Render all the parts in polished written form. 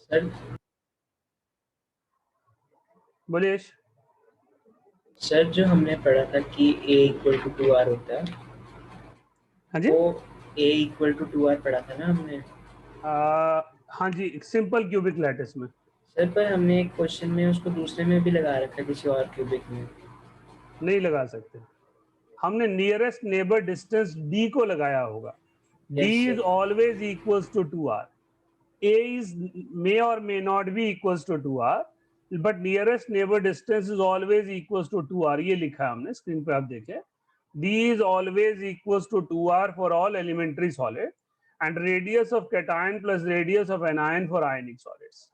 Sir बोलिए। Sir जो हमने पढ़ा था कि a इक्वल टू 2r होता है, हाँ जी। वो a इक्वल टू 2r पढ़ा था ना हमने। हाँ जी, सिंपल क्यूबिक लैटिस में। सर पर हमने एक क्वेश्चन में उसको दूसरे में भी लगा रखा है, किसी और क्यूबिक में। नहीं लगा सकते, हमने नियरेस्ट नेबर डिस्टेंस d को लगाया होगा। d yes is sir. Always equals to 2r, a is may or may not be equals to 2r, but nearest neighbor distance is always equals to 2r। ये लिखा है हमने, screen पे आप देखें। d is always equals to 2r for all elementary solid and radius of cation plus radius of anion for ionic solids।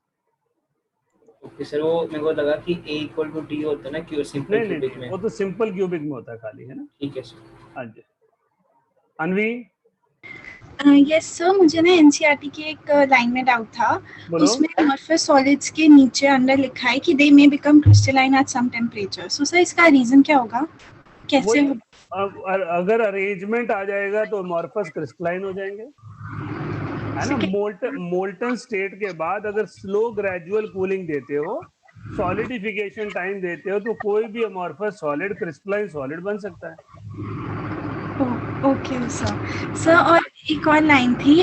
Okay sir, वो मेरे को लगा कि a इक्वल टू d होता है ना, क्यों सिंपल नहीं नहीं क्यूबिक नहीं, में। वो तो सिंपल क्यूबिक में होता है खाली, है ना। ठीक है सर। हाँ जी। अनवी यस सर, मुझे ना एनसीईआरटी की एक लाइन में डाउट था। बोलो। उसमें अमorphous सॉलिड्स के नीचे अंदर लिखा है कि they may become crystalline at some temperature. So sir इसका रीजन क्या होगा, कैसे वही, हो? अगर अरेंजमेंट आ जाएगा तो अमॉर्फस क्रिस्टलाइन हो जाएंगे, है ना। मोल्टन स्टेट के बाद अगर स्लो ग्रेजुअल कूलिंग देते हो, सॉलिडिफिकेशन टाइम देते हो, तो कोई भी अमॉर्फस सॉलिड क्रिस्टलाइन सॉलिड बन सकता है। Okay sir. हाँ सर जी। और एक और लाइन थी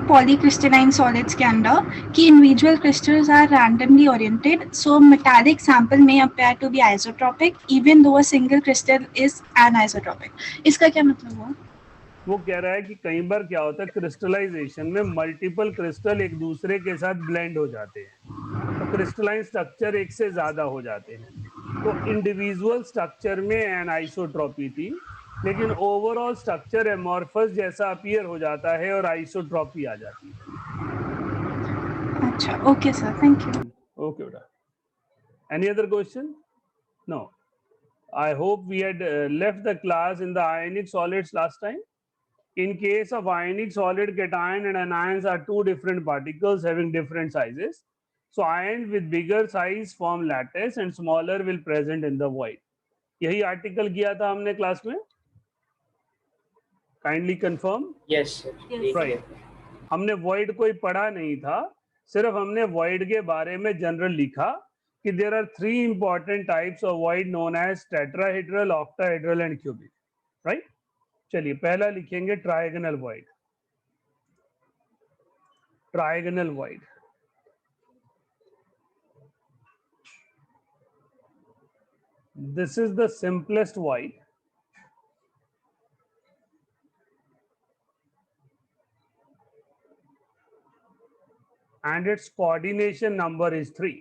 पॉलीक्रिस्टलाइन सॉलिड्स के अंदर कि individual crystals are randomly oriented, so metallic sample में appear to be isotropic even though a single crystal is anisotropic. इसका क्या मतलब हुआ? वो कह रहा है कि कई बार क्या होता है, क्रिस्टलाइजेशन में मल्टीपल क्रिस्टल एक दूसरे के साथ ब्लेंड हो जाते हैं, तो क्रिस्टलाइन स्ट्रक्चर एक से ज्यादा हो जाते हैं। तो इंडिविजुअल स्ट्रक्चर में एनाइसोट्रॉपी थी, लेकिन ओवरऑल स्ट्रक्चर एमॉर्फस जैसा अपीयर हो जाता है और आइसोट्रॉपी आ जाती है। अच्छा, okay sir, thank you. Okay बेटा, any other question? No, I hope we had left the class in the ionic solids last time. In case of ionic solid, cation and anions are two different particles having different sizes. So ions with bigger size form lattice and smaller will present in the void. यही article किया था हमने class में, kindly confirm. Yes sir, ठीक है। Right, हमने void कोई पढ़ा नहीं था, सिर्फ हमने void के बारे में जनरल लिखा कि there are three important types of void known as tetrahedral, octahedral and cubic, right? चलिए पहला लिखेंगे trigonal void. Trigonal void, this is the simplest void and its coordination number is 3.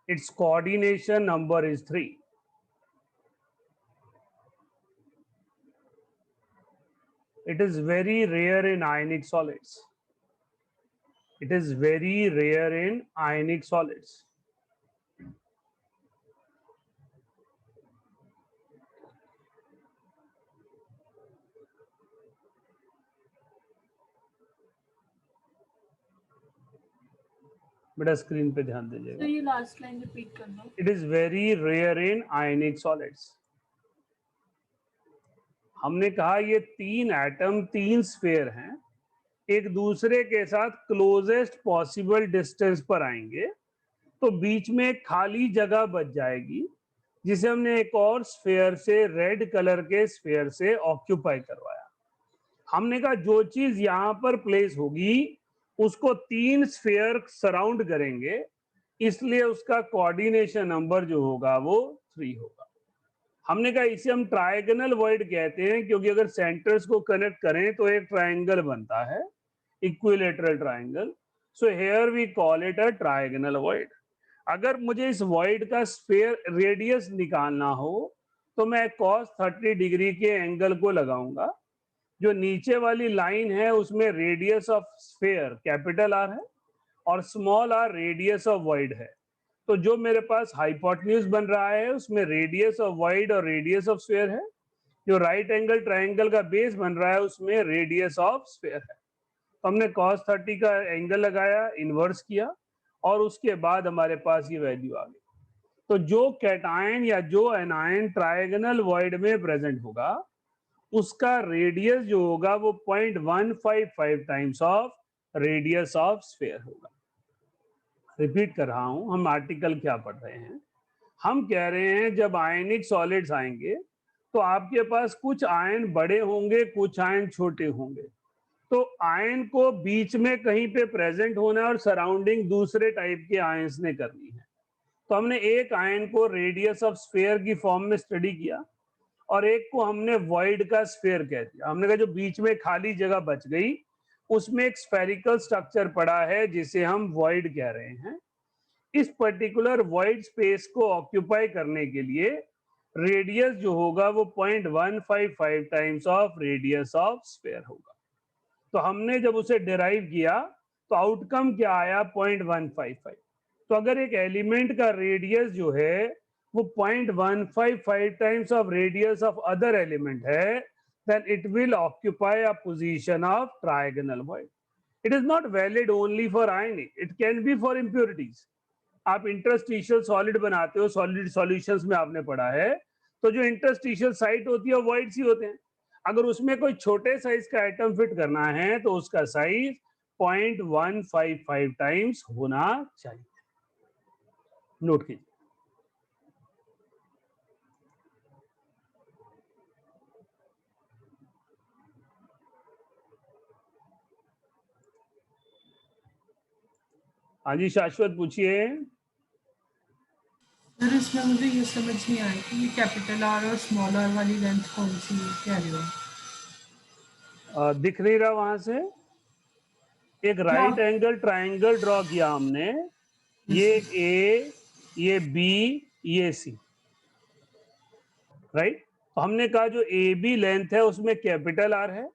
Its coordination number is 3. It is very rare in ionic solids. It is very rare in ionic solids. बेटा screen पे ध्यान दीजिएगा। तो ये last line repeat करना। It is very rare in ionic solids. हमने कहा ये तीन एटम, तीन स्फीयर हैं, एक दूसरे के साथ क्लोजेस्ट पॉसिबल डिस्टेंस पर आएंगे, तो बीच में एक खाली जगह बच जाएगी, जिसे हमने एक और स्फीयर से, रेड कलर के स्फीयर से ऑक्यूपाई करवाया। हमने कहा जो चीज यहां पर प्लेस होगी उसको तीन स्फीयर सराउंड करेंगे, इसलिए उसका कोऑर्डिनेशन नंबर जो होगा वो 3 होगा। हमने कहा इसे हम ट्रायगोनल वॉइड कहते हैं, क्योंकि अगर सेंटर्स को कनेक्ट करें तो एक ट्रायंगल बनता है, equilateral triangle. So here we call it a trigonal void. अगर मुझे इस वॉइड का स्फीयर रेडियस निकालना हो तो मैं cos 30 डिग्री के एंगल को लगाऊंगा। जो नीचे वाली लाइन है उसमें radius of sphere capital R है और small r radius of void है। तो जो मेरे पास हाइपोटेन्यूज बन रहा है उसमें रेडियस ऑफ वॉइड और रेडियस ऑफ स्फीयर है। जो राइट एंगल ट्रायंगल का बेस बन रहा है उसमें रेडियस ऑफ स्फीयर है। तो हमने cos 30 का एंगल लगाया, इन्वर्स किया, और उसके बाद हमारे पास ये वैल्यू आ गई। तो जो कैटायन या जो एनायन ट्रायगोनल वॉइड में प्रेजेंट होगा उसका रेडियस जो होगा वो 0.155 times of radius of sphere होगा। रिपीट कर रहा हूं, हम आर्टिकल क्या पढ़ रहे हैं। हम कह रहे हैं जब आयनिक सॉलिड्स आएंगे तो आपके पास कुछ आयन बड़े होंगे, कुछ आयन छोटे होंगे। तो आयन को बीच में कहीं पे प्रेजेंट होना है और सराउंडिंग दूसरे टाइप के आयंस ने करनी है। तो हमने एक आयन को रेडियस ऑफ स्फीयर की फॉर्म में स्टडी किया और एक को हमने वॉइड का स्फीयर कह दिया। हमने कहा जो बीच में खाली जगह बच गई उसमें एक स्फेरिकल स्ट्रक्चर पड़ा है जिसे हम वॉइड कह रहे हैं। इस पर्टिकुलर वॉइड स्पेस को ऑक्यूपाई करने के लिए रेडियस जो होगा वो 0.155 times of radius of sphere होगा। तो हमने जब उसे डिराइव किया तो आउटकम क्या आया, 0.155। तो अगर एक एलिमेंट का रेडियस जो है वो 0.155 times of radius of other element है, then it will occupy a position of trigonal void. It is not valid only for ionic, it can be for impurities. आप इंटरस्टिशियल सॉलिड बनाते हो, solid solutions में आपने पढ़ा है, तो जो इंटरस्टिशियल साइट होती है वो वॉइड सी होते हैं। अगर उसमें कोई छोटे साइज का एटम फिट करना है तो उसका साइज 0.155 टाइम्स होना चाहिए। नोट कीजिए। हाँ जी शाश्वत पूछिए। सर इसमें मुझे ये समझ नहीं आया कि ये कैपिटल आर और स्मॉल आर वाली लेंथ कौन सी कह रहे हो? दिख नहीं रहा वहां से? एक राइट एंगल ट्राइंगल ड्रॉ किया हमने, ये ए, ये बी, ये सी, राइट। तो हमने कहा जो ए बी लेंथ है उसमें कैपिटल आर है,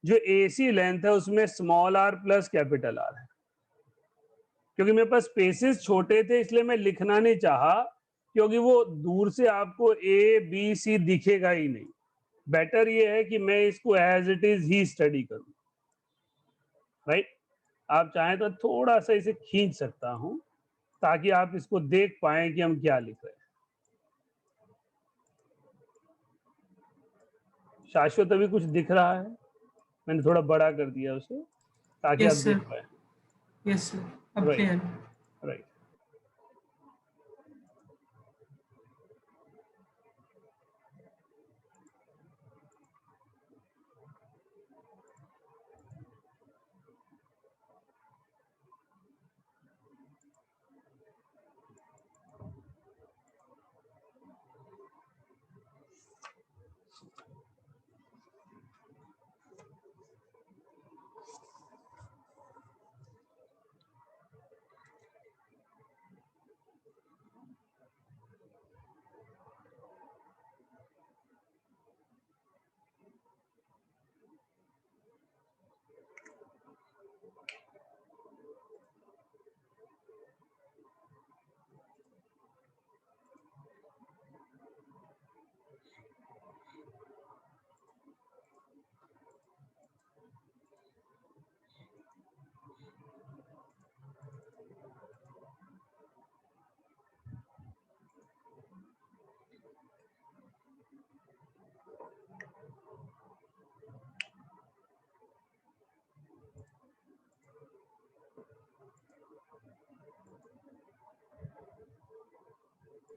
जो ए सी लेंथ है उसमें small r plus capital R है। क्योंकि मेरे पास स्पेसेस छोटे थे इसलिए मैं लिखना नहीं चाहा, क्योंकि वो दूर से आपको ए बी सी दिखेगा ही नहीं। बेटर ये है कि मैं इसको एज इट इज ही स्टडी करूं, राइट। आप चाहें तो थोड़ा सा इसे खींच सकता हूं ताकि आप इसको देख पाएं कि हम क्या लिख रहे हैं। शाश्वत अभी कुछ दिख रहा है? मैंने थोड़ा बड़ा कर दिया उसे ताकि आप देख पाए। यस सर, अब राइट क्लियर। राइट।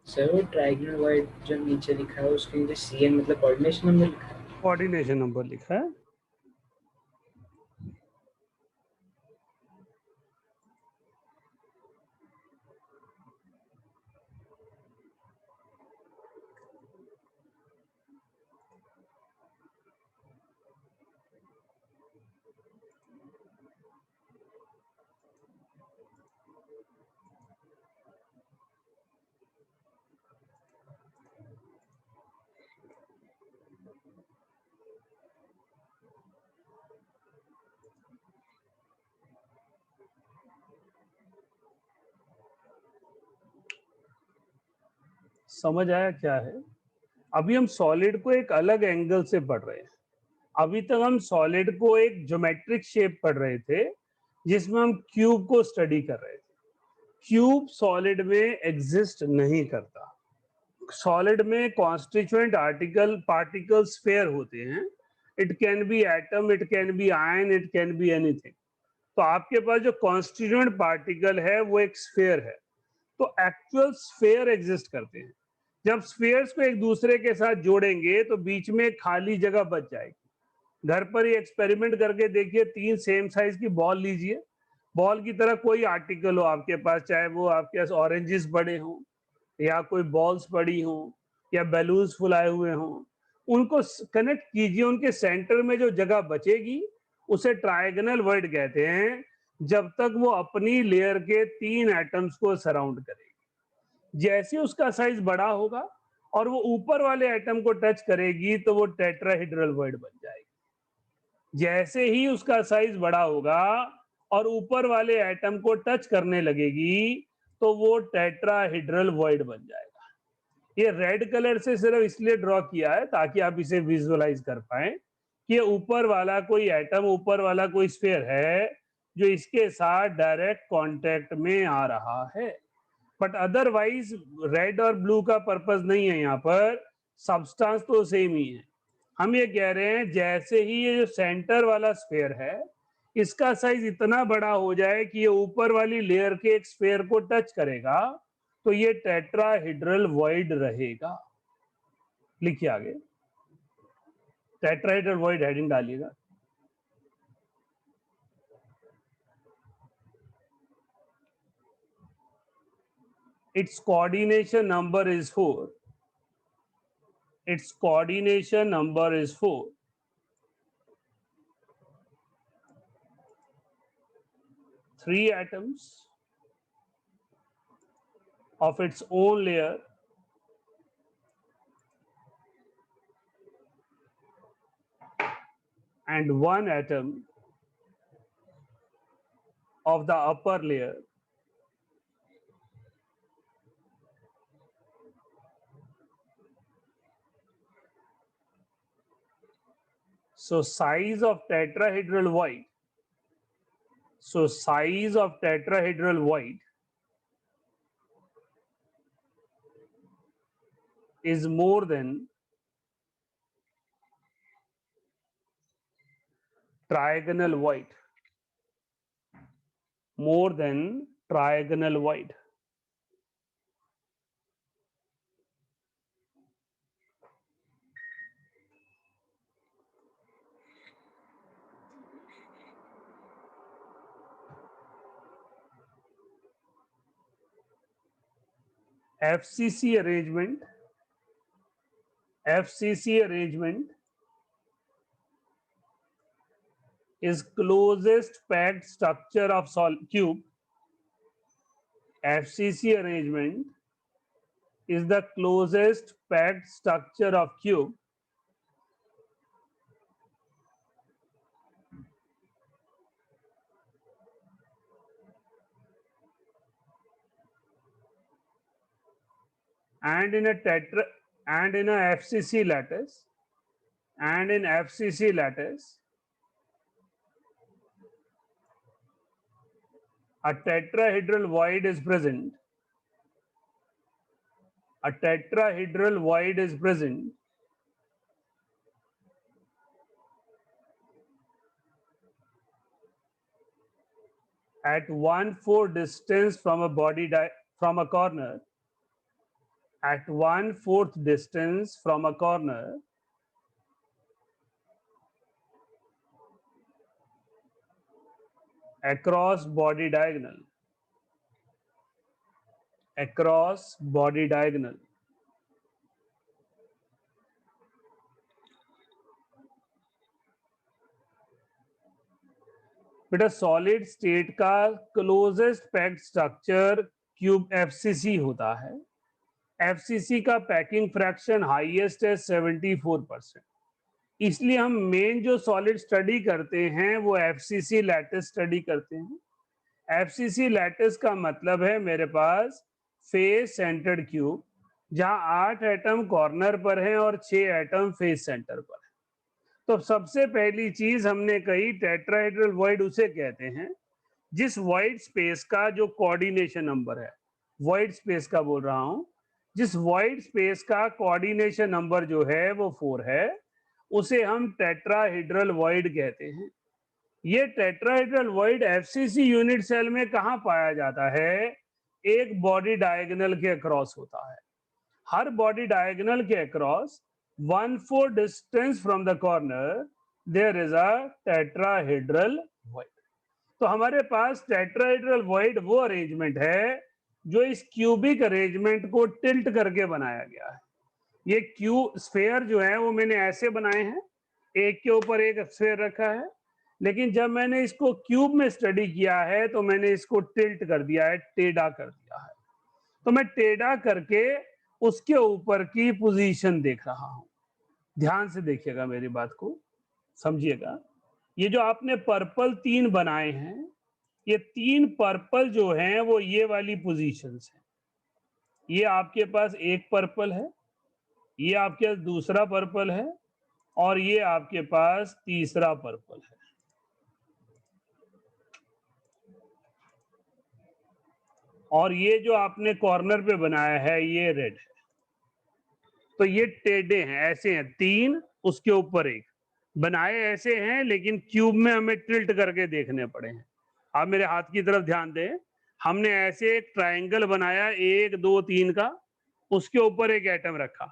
सर वो ट्रायगोनल वॉइड जो नीचे लिखा है उसके नीचे CN मतलब कोऑर्डिनेशन नंबर लिखा है। कोऑर्डिनेशन नंबर लिखा है। समझ आया क्या है? अभी हम सॉलिड को एक अलग एंगल से पढ़ रहे हैं। अभी तक हम सॉलिड को एक ज्योमेट्रिक शेप पढ़ रहे थे जिसमें हम क्यूब को स्टडी कर रहे थे। क्यूब सॉलिड में एग्जिस्ट नहीं करता। सॉलिड में कॉन्स्टिट्यूएंट आर्टिकल पार्टिकल स्फीयर होते हैं। It can B atom, it can B ion, it can be anything. तो आपके पास जो कॉन्स्टिट्यूएंट पार्टिकल है वो एक स्फीयर है, तो एक्चुअल स्फीयर एग्जिस्ट करते हैं। जब स्फीयर्स को एक दूसरे के साथ जोड़ेंगे तो बीच में खाली जगह बच जाएगी। घर पर ही एक्सपेरिमेंट करके देखिए, 3 सेम साइज की बॉल लीजिए, बॉल की तरह कोई आर्टिकल हो आपके पास, चाहे वो आपके पास ऑरेंजेस पड़े हों या कोई बॉल्स पड़ी हों या बैलून्स फुलाए हुए हों, उनको कनेक्ट कीजिए, उनके सेंटर में जो जगह बचेगी उसे ट्रायगोनल वॉइड कहते हैं, जब तक वो अपनी लेयर के 3 एटम्स को सराउंड करेगी। जैसे उसका साइज बड़ा होगा और वो ऊपर वाले एटम को टच करेगी तो वो टेट्राहेड्रल वॉइड बन जाएगी। जैसे ही उसका साइज बड़ा होगा और ऊपर वाले एटम को टच करने लगेगी तो वो टेट्राहेड्रल वॉइड बन जाएगा। ये रेड कलर से सिर्फ इसलिए ड्रॉ किया है ताकि आप इसे विजुअलाइज कर पाए कि ऊपर वाला कोई एटम, ऊपर वाला कोई स्फीयर है जो इसके साथ डायरेक्ट कांटेक्ट में आ रहा है। बट अदरवाइज रेड और ब्लू का पर्पस नहीं है, यहाँ पर सब्सटेंस तो सेम ही है। हम ये कह रहे हैं जैसे ही ये जो सेंटर वाला स्फीयर है इसका साइज इतना बड़ा हो जाए कि ये ऊपर वाली लेयर के एक स्फीयर को टच करेगा तो ये टेट्राहेड्रल वॉइड रहेगा। लिखिए आगे, टेट्राहेड्रल वॉइड हेडिंग डालिएगा। Its coordination number is 4. Its coordination number is 4. Three atoms of its own layer and one atom of the upper layer so size of tetrahedral void is more than trigonal void, more than trigonal void. FCC arrangement is closest packed structure of cube. FCC arrangement is the closest packed structure of cube and in a FCC lattice, a tetrahedral void is present. A tetrahedral void is present at 1/4 distance from a from a corner. At 1/4 distance from a corner across body diagonal. बेटा solid state का closest packed structure cube FCC होता है। FCC का packing fraction highest है 74%। इसलिए हम main जो solid study करते हैं वो एफसीसी लैटिस स्टडी करते हैं। एफसीसी लैटिस का मतलब है मेरे पास फेस सेंटर्ड क्यूब जहां 8 एटम कॉर्नर पर हैं और 6 एटम फेस सेंटर पर है। तो सबसे पहली चीज हमने कही टेट्राहेड्रल वॉइड उसे कहते हैं जिस वॉइड स्पेस का जो कोऑर्डिनेशन नंबर है, वॉइड स्पेस का बोल रहा हूं, जिस वॉइड स्पेस का कोऑर्डिनेशन नंबर जो है वो 4 है, उसे हम टेट्राहेड्रल वॉइड कहते हैं। ये tetrahedral void FCC unit cell में कहाँ पाया जाता है? एक बॉडी डायगोनल के अक्रॉस होता है। हर बॉडी डायगोनल के across 1/4 distance from the corner there is a tetrahedral void. तो हमारे पास टेट्राहेड्रल वॉइड वो अरेंजमेंट है जो इस क्यूबिक अरेंजमेंट को टिल्ट करके बनाया गया है। ये स्फेयर जो है वो मैंने ऐसे बनाए हैं, एक के ऊपर एक स्फेयर रखा है, लेकिन जब मैंने इसको क्यूब में स्टडी किया है तो मैंने इसको टिल्ट कर दिया है, टेढ़ा कर दिया है। तो मैं टेढ़ा करके उसके ऊपर की पोजीशन देख रहा हूं। ध्यान से देखिएगा, मेरी बात को समझिएगा। ये जो आपने पर्पल 3 बनाए हैं, ये 3 पर्पल जो हैं वो ये वाली पोजीशंस हैं। ये आपके पास एक पर्पल है, ये आपके पास दूसरा पर्पल है, और ये आपके पास तीसरा पर्पल है। और ये जो आपने कॉर्नर पे बनाया है ये रेड है। तो ये टेढ़े हैं, ऐसे हैं, 3 उसके ऊपर एक बनाए ऐसे हैं, लेकिन क्यूब में हमें टिल्ट करके देखने पड़े हैं। आप मेरे हाथ की तरफ ध्यान दें, हमने ऐसे एक ट्रायंगल बनाया 1 2 3 का, उसके ऊपर एक एटम रखा।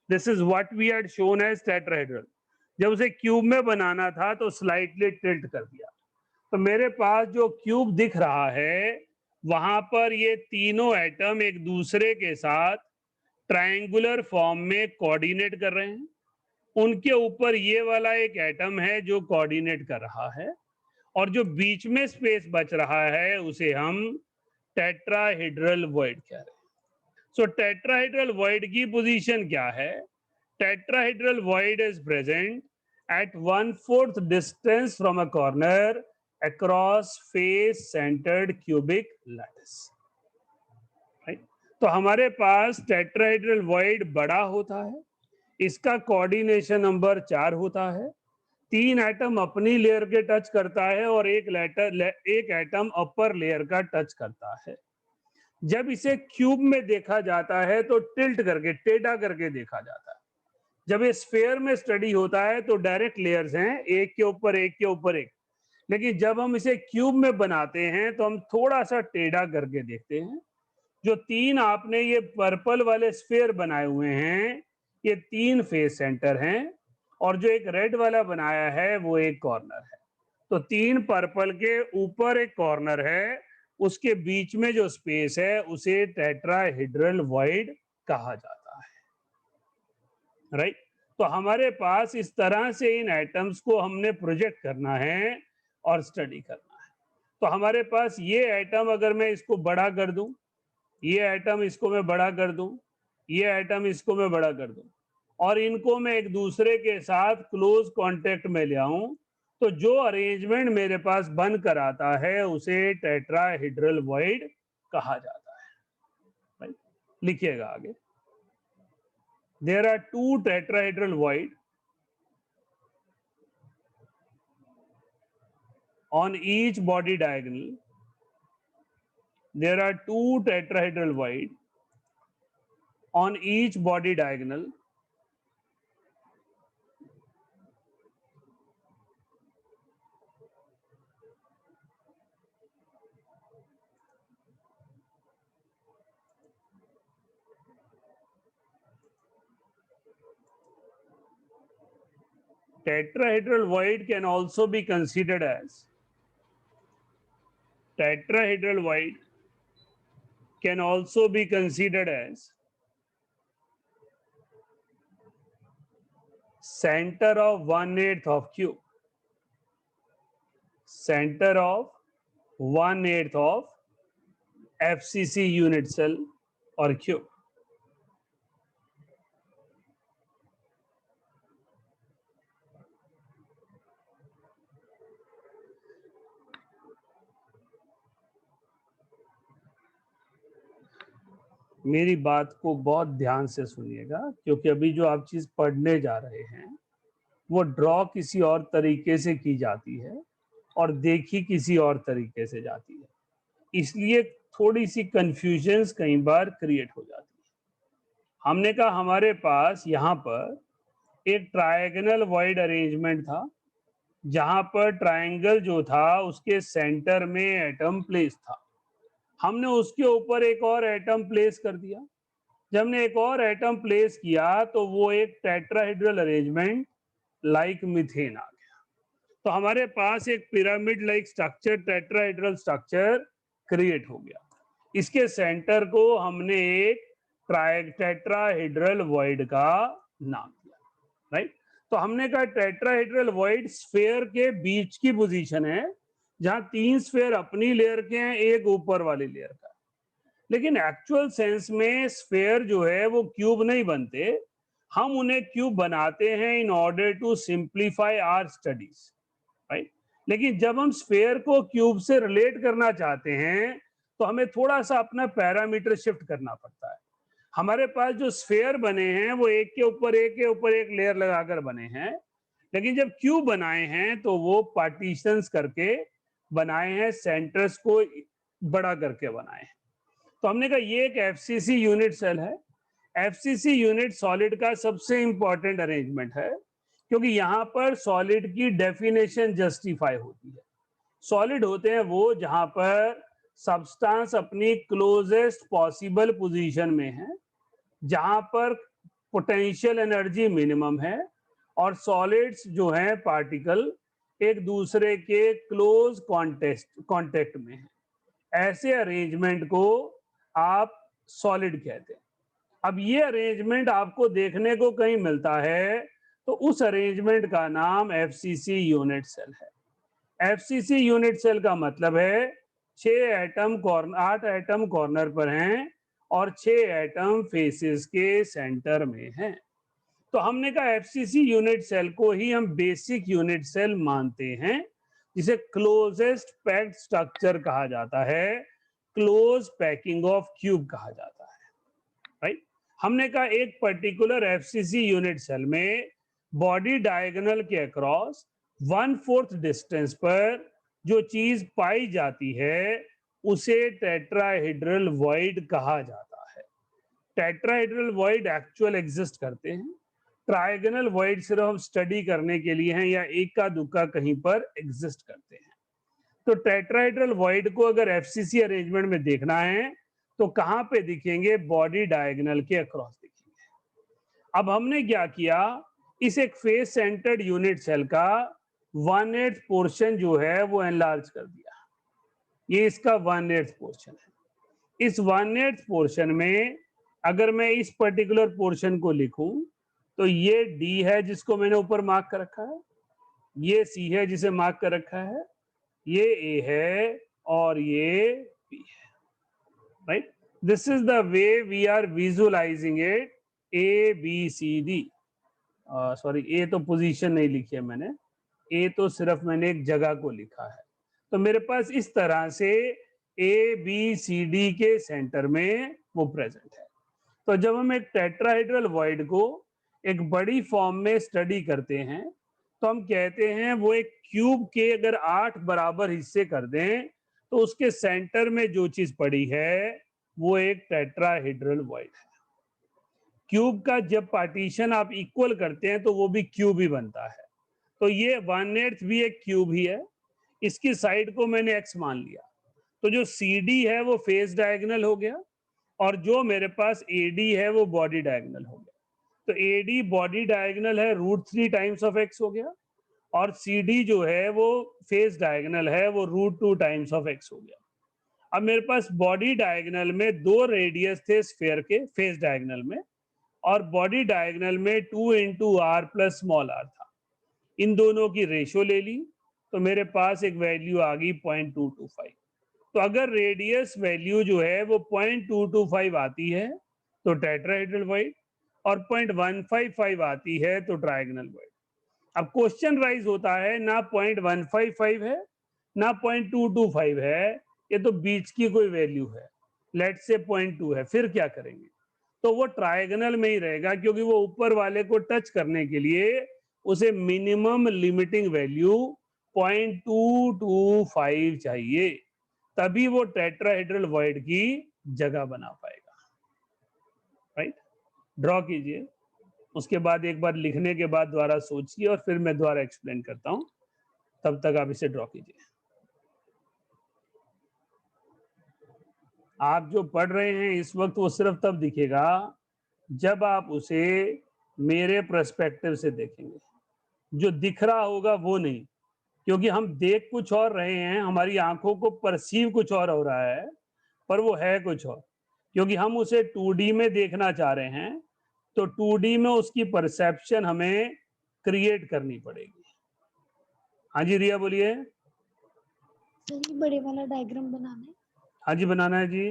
This is what we had shown as tetrahedral. जब उसे क्यूब में बनाना था तो स्लाइटली टिल्ट कर दिया। तो मेरे पास जो क्यूब दिख रहा है वहां पर ये तीनों एटम एक दूसरे के साथ ट्रायंगुलर फॉर्म में कोऑर्डिनेट कर रहे हैं। उनके ऊपर ये वाला एक एटम है जो कोऑर्डिनेट कर रहा है, और जो बीच में स्पेस बच रहा है उसे हम टेट्राहेड्रल वॉइड कह रहे हैं। सो टेट्राहेड्रल वॉइड की पोजीशन क्या है? Tetrahedral void is present at 1/4 distance from a corner across face centered cubic lattice, right? तो हमारे पास टेट्राहेड्रल वॉइड बड़ा होता है, इसका कोऑर्डिनेशन नंबर 4 होता है, 3 एटम अपनी लेयर के टच करता है और एक एटम अपर लेयर का टच करता है। जब इसे क्यूब में देखा जाता है तो टिल्ट करके, टेढ़ा करके देखा जाता है। जब ये स्फेयर में स्टडी होता है तो डायरेक्ट लेयर्स हैं, एक के ऊपर एक के ऊपर एक, लेकिन जब हम इसे क्यूब में बनाते हैं तो हम थोड़ा सा टेढ़ा करके देखते हैं। जो 3 आपने ये पर्पल वाले स्फेयर बनाए हुए हैं, ये 3 फेस सेंटर हैं, और जो एक रेड वाला बनाया है वो एक कॉर्नर है। तो 3 पर्पल के ऊपर एक कॉर्नर है, उसके बीच में जो स्पेस है उसे टेट्राहेड्रल वॉइड कहा जाता है, राइट? तो हमारे पास इस तरह से इन एटम्स को हमने प्रोजेक्ट करना है और स्टडी करना है। तो हमारे पास ये एटम, अगर मैं इसको बड़ा कर दूं, ये एटम इसको मैं बड़ा कर दूं, ये एटम इसको मैं बड़ा कर दूं, और इनको मैं एक दूसरे के साथ क्लोज कांटेक्ट में ले आऊं, तो जो अरेंजमेंट मेरे पास बन कर आता है उसे टेट्राहेड्रल वॉइड कहा जाता है, राइट? लिखिएगा आगे। There are 2 tetrahedral void on each body diagonal. There are 2 tetrahedral void on each body diagonal. Tetrahedral void can also be considered as tetrahedral void can also be considered as center of 1/8 of cube, center of 1/8 of FCC unit cell or cube. मेरी बात को बहुत ध्यान से सुनिएगा, क्योंकि अभी जो आप चीज पढ़ने जा रहे हैं वो ड्रॉ किसी और तरीके से की जाती है और देखी किसी और तरीके से जाती है, इसलिए थोड़ी सी कंफ्यूजन्स कई बार क्रिएट हो जाती है। हमने कहा हमारे पास यहाँ पर एक ट्रायगोनल वॉइड अरेंजमेंट था जहां पर ट्रायंगल जो था उसके सेंटर में एटम प्लेस था। हमने उसके ऊपर एक और एटम प्लेस कर दिया। जब हमने एक और एटम प्लेस किया तो वो एक टेट्राहेड्रल अरेंजमेंट लाइक मीथेन आ गया। तो हमारे पास एक pyramid like structure, tetrahedral structure create हो गया। इसके सेंटर को हमने एक टेट्राहेड्रल वॉइड का नाम दिया, राइट। तो हमने कहा टेट्राहेड्रल वॉइड स्फीयर के बीच की पोजीशन है, जहां 3 स्फीयर अपनी लेयर के हैं, एक ऊपर वाली लेयर का। लेकिन एक्चुअल सेंस में स्फीयर जो है वो क्यूब नहीं बनते, हम उन्हें क्यूब बनाते हैं in order to simplify our studies, right. लेकिन जब हम स्फीयर को क्यूब से रिलेट करना चाहते हैं तो हमें थोड़ा सा अपना पैरामीटर शिफ्ट करना पड़ता है। हमारे पास जो स्फीयर बने हैं वो एक के ऊपर एक लेयर लगाकर बने हैं, लेकिन जब क्यूब बनाए हैं तो वो पार्टीशंस करके बनाए हैं, सेंटर्स को बड़ा करके बनाए हैं। तो हमने कहा ये एक एफसीसी यूनिट सेल है। एफसीसी यूनिट सॉलिड का सबसे इंपॉर्टेंट अरेंजमेंट है, क्योंकि यहाँ पर सॉलिड की डेफिनेशन जस्टिफाई होती है। सॉलिड होते हैं वो जहां पर सब्सटेंस अपनी क्लोजेस्ट पॉसिबल पोजीशन में है, जहां पर पोटेंशियल एनर्जी मिनिमम है, और सॉलिड्स जो हैं पार्टिकल एक दूसरे के क्लोज कांटेक्ट में है। ऐसे अरेंजमेंट को आप सॉलिड कहते हैं। अब ये अरेंजमेंट आपको देखने को कहीं मिलता है तो उस अरेंजमेंट का नाम एफसीसी यूनिट सेल है। एफसीसी यूनिट सेल का मतलब है 8 एटम कॉर्नर पर हैं और 6 एटम फेसेस के सेंटर में हैं। तो हमने कहा एफसीसी यूनिट सेल को ही हम बेसिक यूनिट सेल मानते हैं, जिसे क्लोजेस्ट पैक्ड स्ट्रक्चर कहा जाता है, क्लोज पैकिंग ऑफ क्यूब कहा जाता है, राइट। हमने कहा एक पर्टिकुलर एफसीसी यूनिट सेल में बॉडी डायगोनल के अक्रॉस 1/4 डिस्टेंस पर जो चीज पाई जाती है उसे टेट्राहेड्रल वॉइड कहा जाता है। टेट्राहेड्रल वॉइड एक्चुअल एग्जिस्ट करते हैं, ट्रायगोनल वॉइड सिर्फ हम स्टडी करने के लिए हैं या इक्का दुक्का कहीं पर एग्जिस्ट करते हैं। तो टेट्राहेड्रल वॉइड को अगर एफसीसी अरेंजमेंट में देखना है तो कहां पे दिखेंगे? बॉडी डायगोनल के अक्रॉस दिखेंगे। अब हमने क्या किया, इस एक फेस सेंटर्ड यूनिट सेल का 1/8 पोर्शन जो है वो एनलार्ज कर दिया। ये इसका 1/8 पोर्शन है। इस 1/8 पोर्शन में अगर मैं इस पर्टिकुलर पोर्शन को लिखूं तो ये डी है जिसको मैंने ऊपर मार्क कर रखा है, ये सी है जिसे मार्क कर रखा है, ये ए है और ये बी है, right. This is the way we are visualising it, A B C D. Sorry, A तो पोजीशन नहीं लिखी है मैंने, ए तो सिर्फ मैंने एक जगह को लिखा है। तो मेरे पास इस तरह से ए बी सी डी के सेंटर में वो प्रेजेंट है। तो जब हम एक टेट्राहेड्रल वॉइड को एक बड़ी फॉर्म में स्टडी करते हैं तो हम कहते हैं वो एक क्यूब के अगर 8 बराबर हिस्से कर दें तो उसके सेंटर में जो चीज पड़ी है वो एक टेट्राहेड्रल वॉइड है। क्यूब का जब पार्टीशन आप इक्वल करते हैं तो वो भी क्यूब ही बनता है। तो ये 1/8 भी एक क्यूब ही है। इसकी साइड को मैंने x मान लिया, तो जो CD है वो फेस डायगोनल हो गया और जो मेरे पास AD है वो बॉडी डायगोनल हो गया। तो AD बॉडी डायगोनल है √3 टाइम्स ऑफ x हो गया, और CD जो है वो फेस डायगोनल है वो √2 टाइम्स ऑफ x हो गया। अब मेरे पास बॉडी डायगोनल में 2 रेडियस थे स्फीयर के फेस डायगोनल में, और बॉडी डायगोनल में 2 × r + स्मॉल r था। इन दोनों की रेशियो ले ली तो मेरे पास एक वैल्यू आ गई 0.225। तो अगर रेडियस वैल्यू जो है वो 0.225 आती है तो टेट्राहेड्रल वॉइड, और 0.155 आती है तो ट्रायगोनल वॉइड। अब क्वेश्चन राइज होता है, ना 0.155 है ना 0.225 है, ये तो बीच की कोई वैल्यू है, लेट्स से 0.2 है, फिर क्या करेंगे? तो वो ट्रायगोनल में ही रहेगा, क्योंकि वो ऊपर वाले को टच करने के लिए उसे मिनिमम लिमिटिंग वैल्यू 0.225 चाहिए, तभी वो टेट्राहेड्रल वॉइड की जगह बना पाएगा, राइट। ड्रॉ कीजिए, उसके बाद एक बार लिखने के बाद दोबारा सोचिए और फिर मैं दोबारा एक्सप्लेन करता हूं। तब तक आप इसे ड्रॉ कीजिए। आप जो पढ़ रहे हैं इस वक्त वो सिर्फ तब दिखेगा जब आप उसे मेरे पर्सपेक्टिव से देखेंगे। जो दिख रहा होगा वो नहीं, क्योंकि हम देख कुछ और रहे हैं, हमारी आंखों को परसीव कुछ और हो रहा है, पर वो है कुछ और, क्योंकि हम उसे 2D में देखना चाह रहे हैं। तो 2D में उसकी परसेप्शन हमें क्रिएट करनी पड़ेगी। हाँ जी रिया बोलिए। सर ये बड़े वाला डायग्राम बनाना है। हाँ जी बनाना है जी।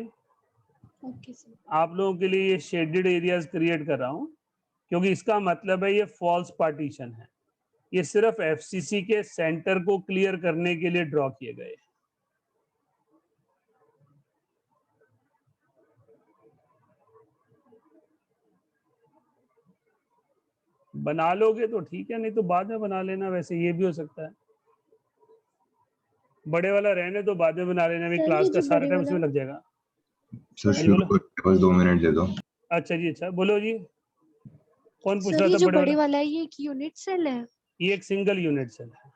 Okay sir. आप लोगों के लिए ये शेडेड एरियाज क्रिएट कर रहा हूँ, क्योंकि इसका मतलब है ये फॉल्स पार्टीशन है। ये सिर्फ एफसीसी के सेंटर को क्लियर करने के लिए ड्रॉ किए गए। बना लोगे तो ठीक है, नहीं तो बाद में बना लेना, वैसे ये भी हो सकता है। बड़े वाला रहने तो बाद में बना लेना, भी सर, क्लास ये का जो सारा बड़े टाइम वाला- इसमें लग जाएगा। सर हाँ जी, शुरू बोलो। करके बस 2 मिनट दे दो। अच्छा जी, अच्छा बोलो जी, कौन पूछ सर रहा ये था जो बड़े बड़े वाला? वाला है ये एक यूनिट सेल है ये एक सिंगल यूनिट सेल है,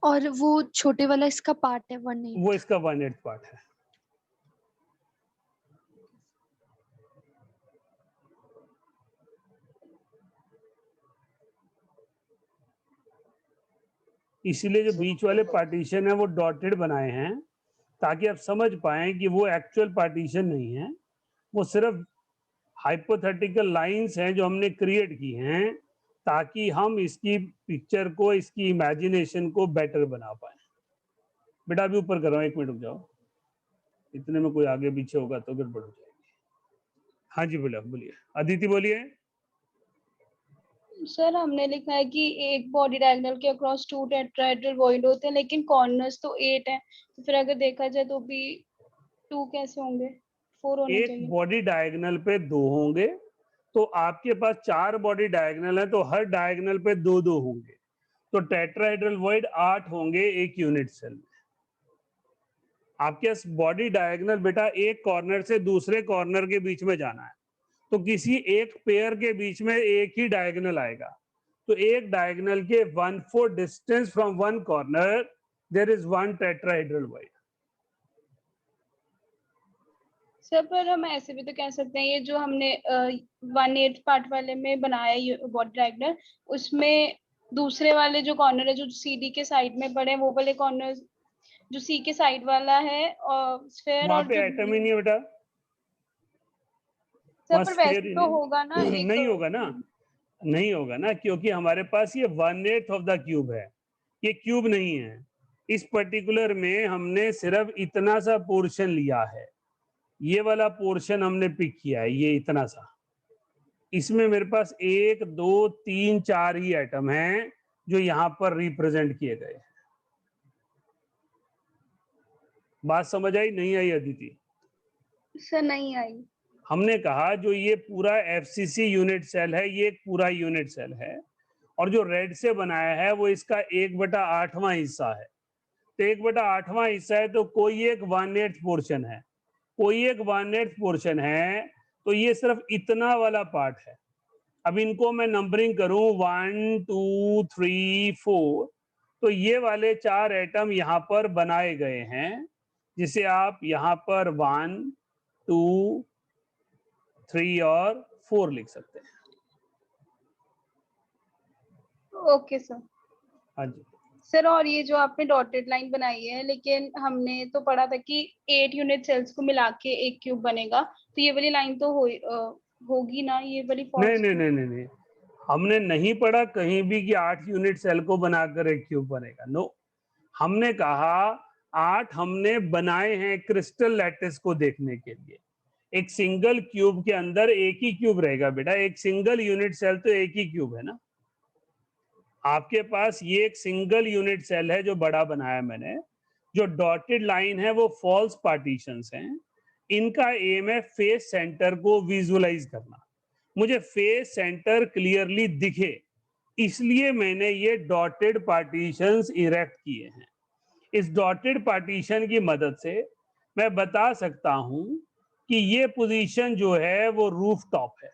और वो छोटे वाला इसका पार्ट है 1/8। वो इसका 1/8 पार्ट है। इसीलिए जो बीच वाले पार्टीशन है वो डॉटेड बनाए हैं, ताकि आप समझ पाएं कि वो एक्चुअल पार्टीशन नहीं है, वो सिर्फ हाइपोथेटिकल लाइंस हैं जो हमने क्रिएट की हैं, ताकि हम इसकी पिक्चर को, इसकी इमेजिनेशन को बेटर बना पाए। बेटा अभी ऊपर कर रहा हूँ, 1 मिनट रुक जाओ, इतने में कोई आगे पीछे होगा तो गड़बड़ हो जाएगी। हाँ जी बोला, बोलिए अदिति बोलिए। सर हमने लिखा है कि एक बॉडी डायगोनल के अक्रॉस 2 टेट्राहेड्रल वॉइड होते हैं, लेकिन कॉर्नर्स तो 8 हैं, तो फिर अगर देखा जाए तो भी 2 कैसे होंगे? 4 होने एक चाहिए। बॉडी डायगोनल पे 2 होंगे, तो आपके पास 4 बॉडी डायगोनल है, तो हर डायगोनल पे 2-2 होंगे, तो टेट्राहेड्रल वॉइड 8 होंगे एक यूनिट सेल में। आपके बॉडी डायगोनल बेटा एक कॉर्नर से दूसरे कॉर्नर के बीच में जाना है, तो किसी एक पेयर के बीच में एक ही डायगोनल आएगा, तो एक डायगोनल के 1/4 distance from one corner there is one tetrahedral void. Sir पर हम ऐसे भी तो कह सकते हैं, ये जो हमने 1/8 पार्ट वाले में बनाया बॉडी डायगोनल, उसमें दूसरे वाले जो कॉर्नर है जो सीडी के साइड में पड़े, वो वाले कॉर्नर जो सी के साइड वाला है और स्फेयर, वहां और पे जो एटम ही नहीं है बेटा, सर वहां पर स्फीयर वैसे ही तो होगा ना नहीं। एक नहीं होगा ना, नहीं होगा ना, क्योंकि हमारे पास ये 1/8 ऑफ द क्यूब है, ये क्यूब नहीं है। इस पर्टिकुलर में हमने सिर्फ इतना सा पोर्शन लिया है, ये वाला पोर्शन हमने पिक किया है, ये इतना सा। इसमें मेरे पास 1 2 3 4 ही एटम हैं जो यहाँ पर रिप्रेजेंट किए गए हैं। बात समझ आई नहीं आई अदिति? सर नहीं आई। हमने कहा जो ये पूरा एफसीसी यूनिट सेल है, ये एक पूरा यूनिट सेल है, और जो रेड से बनाया है वो इसका 1/8वां हिस्सा है। तो 1/8वां हिस्सा है, तो कोई एक 1/8 पोर्शन है, कोई एक 1/8 पोर्शन है, तो ये सिर्फ इतना वाला पार्ट है। अब इनको मैं नंबरिंग करूं 1 2 3 4, तो ये वाले 4 एटम यहाँ पर बनाए गए हैं, जिसे आप यहाँ पर 1 2 3 और 4 लिख सकते हैं। Okay sir. हाँ जी सर और ये जो आपने डॉटेड लाइन बनाई है, लेकिन हमने तो पढ़ा था कि 8 यूनिट सेल्स को मिला के एक क्यूब बनेगा, तो ये वाली लाइन तो होगी ना, ये वाली नहीं फॉल्स? नहीं नहीं नहीं नहीं, हमने नहीं पढ़ा कहीं भी कि 8 यूनिट सेल को बनाकर एक क्यूब बनेगा। नो, हमने कहा 8 हमने बनाए हैं क्रिस्टल लैटिस को देखने के लिए। एक सिंगल क्यूब के अंदर एक ही क्यूब रहेगा बेटा, एक सिंगल यूनिट सेल तो एक ही क्यूब है ना। आपके पास ये एक सिंगल यूनिट सेल है जो बड़ा बनाया मैंने, जो डॉटेड लाइन है वो फॉल्स पार्टीशंस हैं। इनका एम है फेस सेंटर को विजुअलाइज करना, मुझे फेस सेंटर क्लियरली दिखे, इसलिए मैंने ये डॉटेड पार्टीशंस इरेक्ट किए हैं। इस डॉटेड पार्टीशन की मदद से मैं बता सकता हूं कि ये पोजीशन जो है वो रूफ टॉप है।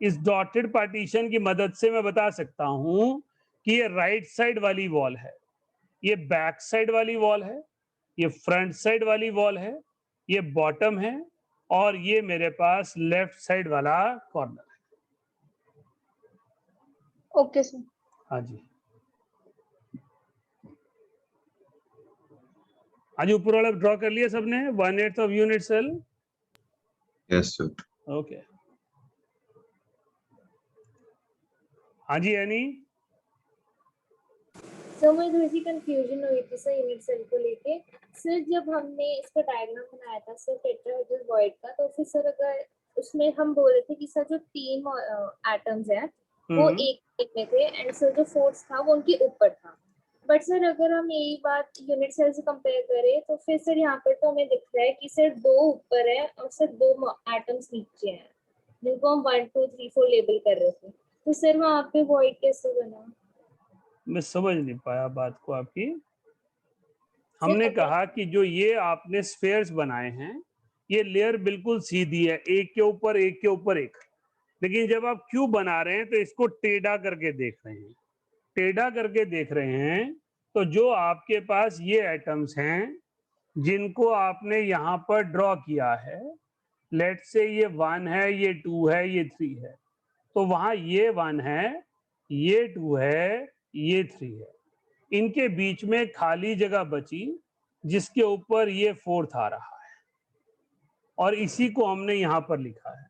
इस डॉटेड पार्टीशन की मदद से मैं बता सकता हूं कि ये राइट साइड वाली वॉल है, ये बैक साइड वाली वॉल है, ये फ्रंट साइड वाली वॉल है, ये बॉटम है, और ये मेरे पास लेफ्ट साइड वाला कॉर्नर है। Okay sir. हाँ जी, हाँ जी, ऊपर वाला ड्रॉ कर लिया सबने, 1/8 of unit cell. Yes sir. Okay, हाँ जी एनी। सर मुझे थोड़ी सी कंफ्यूजन हुई थी सर यूनिट सेल को लेके। सर जब हमने इसका डायग्राम बनाया था सर टेट्राहेड्रल वॉइड का, तो फिर सर अगर उसमें हम बोल रहे थे कि सर जो 3 एटम्स हैं वो एक प्लेन में थे एंड सर जो फोर्स था वो उनके ऊपर था। बट सर अगर हम यही बात यूनिट सेल से कंपेयर करें तो फिर सर यहाँ पर तो हमें दिख रहा है कि सर 2 ऊपर है और सर 2 एटम्स नीचे हैं, जिनको हम 1 2 3 4 लेबल कर रहे थे। तो सर वहाँ पे वॉइड कैसे बना? मैं समझ नहीं पाया बात को आपकी। हमने कहा कि जो ये आपने स्फेयर्स बनाए हैं, ये लेयर बिल्कुल सीधी है, एक के ऊपर एक के ऊपर एक, लेकिन जब आप क्यूब बना रहे हैं तो इसको टेढ़ा करके देख रहे हैं, टेढ़ा करके देख रहे हैं। तो जो आपके पास ये एटम्स हैं जिनको आपने यहाँ पर ड्रॉ किया है, लेट से ये 1 है, ये 2 है, ये 3 है, तो वहां ये 1 है, ये 2 है, ये 3 है, इनके बीच में खाली जगह बची जिसके ऊपर ये 4th आ रहा है, और इसी को हमने यहाँ पर लिखा है।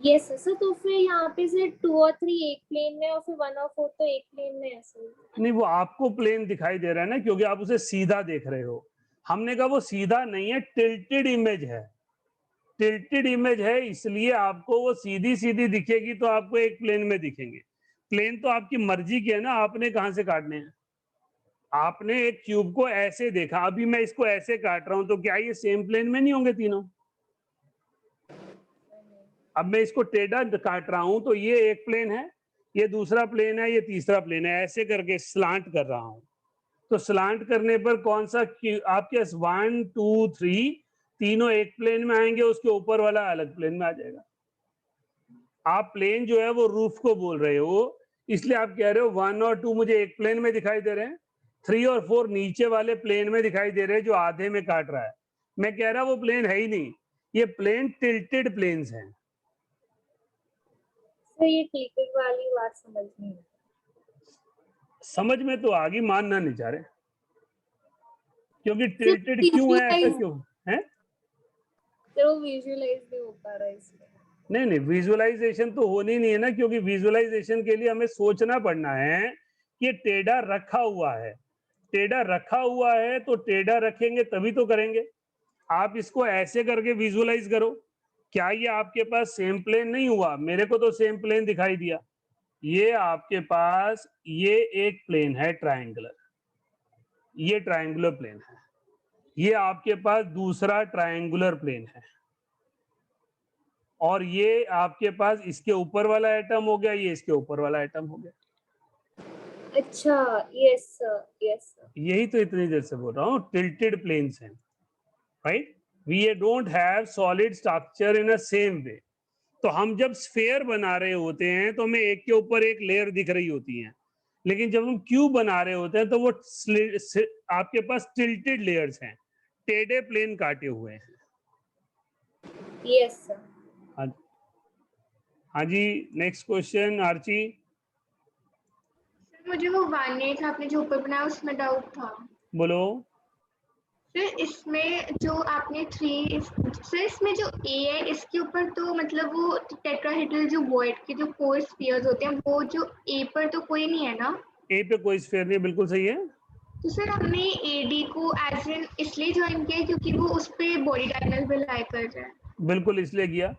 यस सर, तो फिर यहाँ पे से 2 और 3 एक प्लेन में और फिर 1 और 4 तो एक प्लेन में है सर। नहीं, वो आपको प्लेन दिखाई दे रहा है ना, क्योंकि आप उसे सीधा देख रहे हो। हमने कहा वो सीधा नहीं है, टिल्टेड इमेज है, टिल्टेड इमेज है, इसलिए आपको वो सीधी सीधी दिखेगी तो आपको एक प्लेन में दिखेंगे। प्लेन तो आपकी मर्जी की है ना, आपने कहाँ से काटने हैं। आपने एक क्यूब को ऐसे देखा, अभी मैं इसको ऐसे काट रहा हूं, तो क्या ये सेम प्लेन में नहीं होंगे तीनों? अब मैं इसको टेढ़ा काट रहा हूं तो ये एक प्लेन है, ये दूसरा प्लेन है, ये तीसरा प्लेन है, ऐसे करके स्लांट कर रहा हूं। तो स्लांट करने पर कौन सा आपके 1 2 3 तीनों एक प्लेन में आएंगे, उसके ऊपर वाला अलग प्लेन में आ जाएगा। आप प्लेन जो है वो रूफ को बोल रहे हो, इसलिए आप कह रहे हो 1 और 2 मुझे एक प्लेन में दिखाई दे रहे हैं, 3 और 4 नीचे वाले प्लेन में दिखाई दे रहे हैं जो आधे में काट रहा है। मैं कह रहा वो प्लेन है ही नहीं, ये प्लेन टिल्टेड प्लेन्स हैं। सर ये टिल्टेड वाली बात समझ नहीं आई। समझ में तो आ गई, मानना नहीं चाह रहे, क्योंकि टिल्टेड क्यों है, ऐसा क्यों है? तो विजुअलाइज नहीं हो पा रहा है इसमें। नहीं नहीं, विजुअलाइजेशन तो होनी नहीं है ना, क्योंकि विजुअलाइजेशन के लिए हमें सोचना पड़ना है कि टेढ़ा रखा हुआ है, टेढ़ा रखा हुआ है तो टेढ़ा रखेंगे तभी तो करेंगे। आप इसको ऐसे करके विजुअलाइज करो, क्या ये आपके पास सेम प्लेन नहीं हुआ? मेरे को तो सेम प्लेन दिखाई दिया। ये आपके पास ये एक प्लेन है ट्रायंगुलर, ये ट्रायंगुलर प्लेन है, ये आपके पास दूसरा ट्रायंगुलर प्लेन है, और ये आपके पास इसके ऊपर वाला एटम हो गया, ये इसके ऊपर वाला एटम हो गया। अच्छा, यस सर, यस सर। यही तो इतनी देर से बोल रहा हूँ, टिल्टेड प्लेन्स हैं, right? We don't have solid structure in a same way. तो हम जब स्फेयर बना रहे होते हैं तो हमें एक के ऊपर एक लेयर दिख रही होती है, लेकिन जब हम क्यूब बना रहे होते हैं तो वो आपके पास टिल्टेड लेयर्स हैं, टेढ़े प्लेन काटे हुए हैं। Yes sir. हाँ जी, नेक्स्ट क्वेश्चन आर्ची। सर मुझे वो 1/8 आपने जो ऊपर बनाया उसमें डाउट था। बोलो। सर इसमें जो आपने 3 सर इसमें जो ए है इसके ऊपर तो मतलब वो टेट्राहेड्रल जो वॉइड के जो 4 स्फीयर्स होते हैं, वो जो ए पर तो कोई नहीं है ना? ए पे कोई स्फीयर नहीं, बिल्कुल सही है। तो सर हमने एडी को एज इन इसलिए ज्वाइन किया क्योंकि वो उस पे बॉडी डायगोनल पे लाई कर रहा है। बिल्कुल इसलिए किया,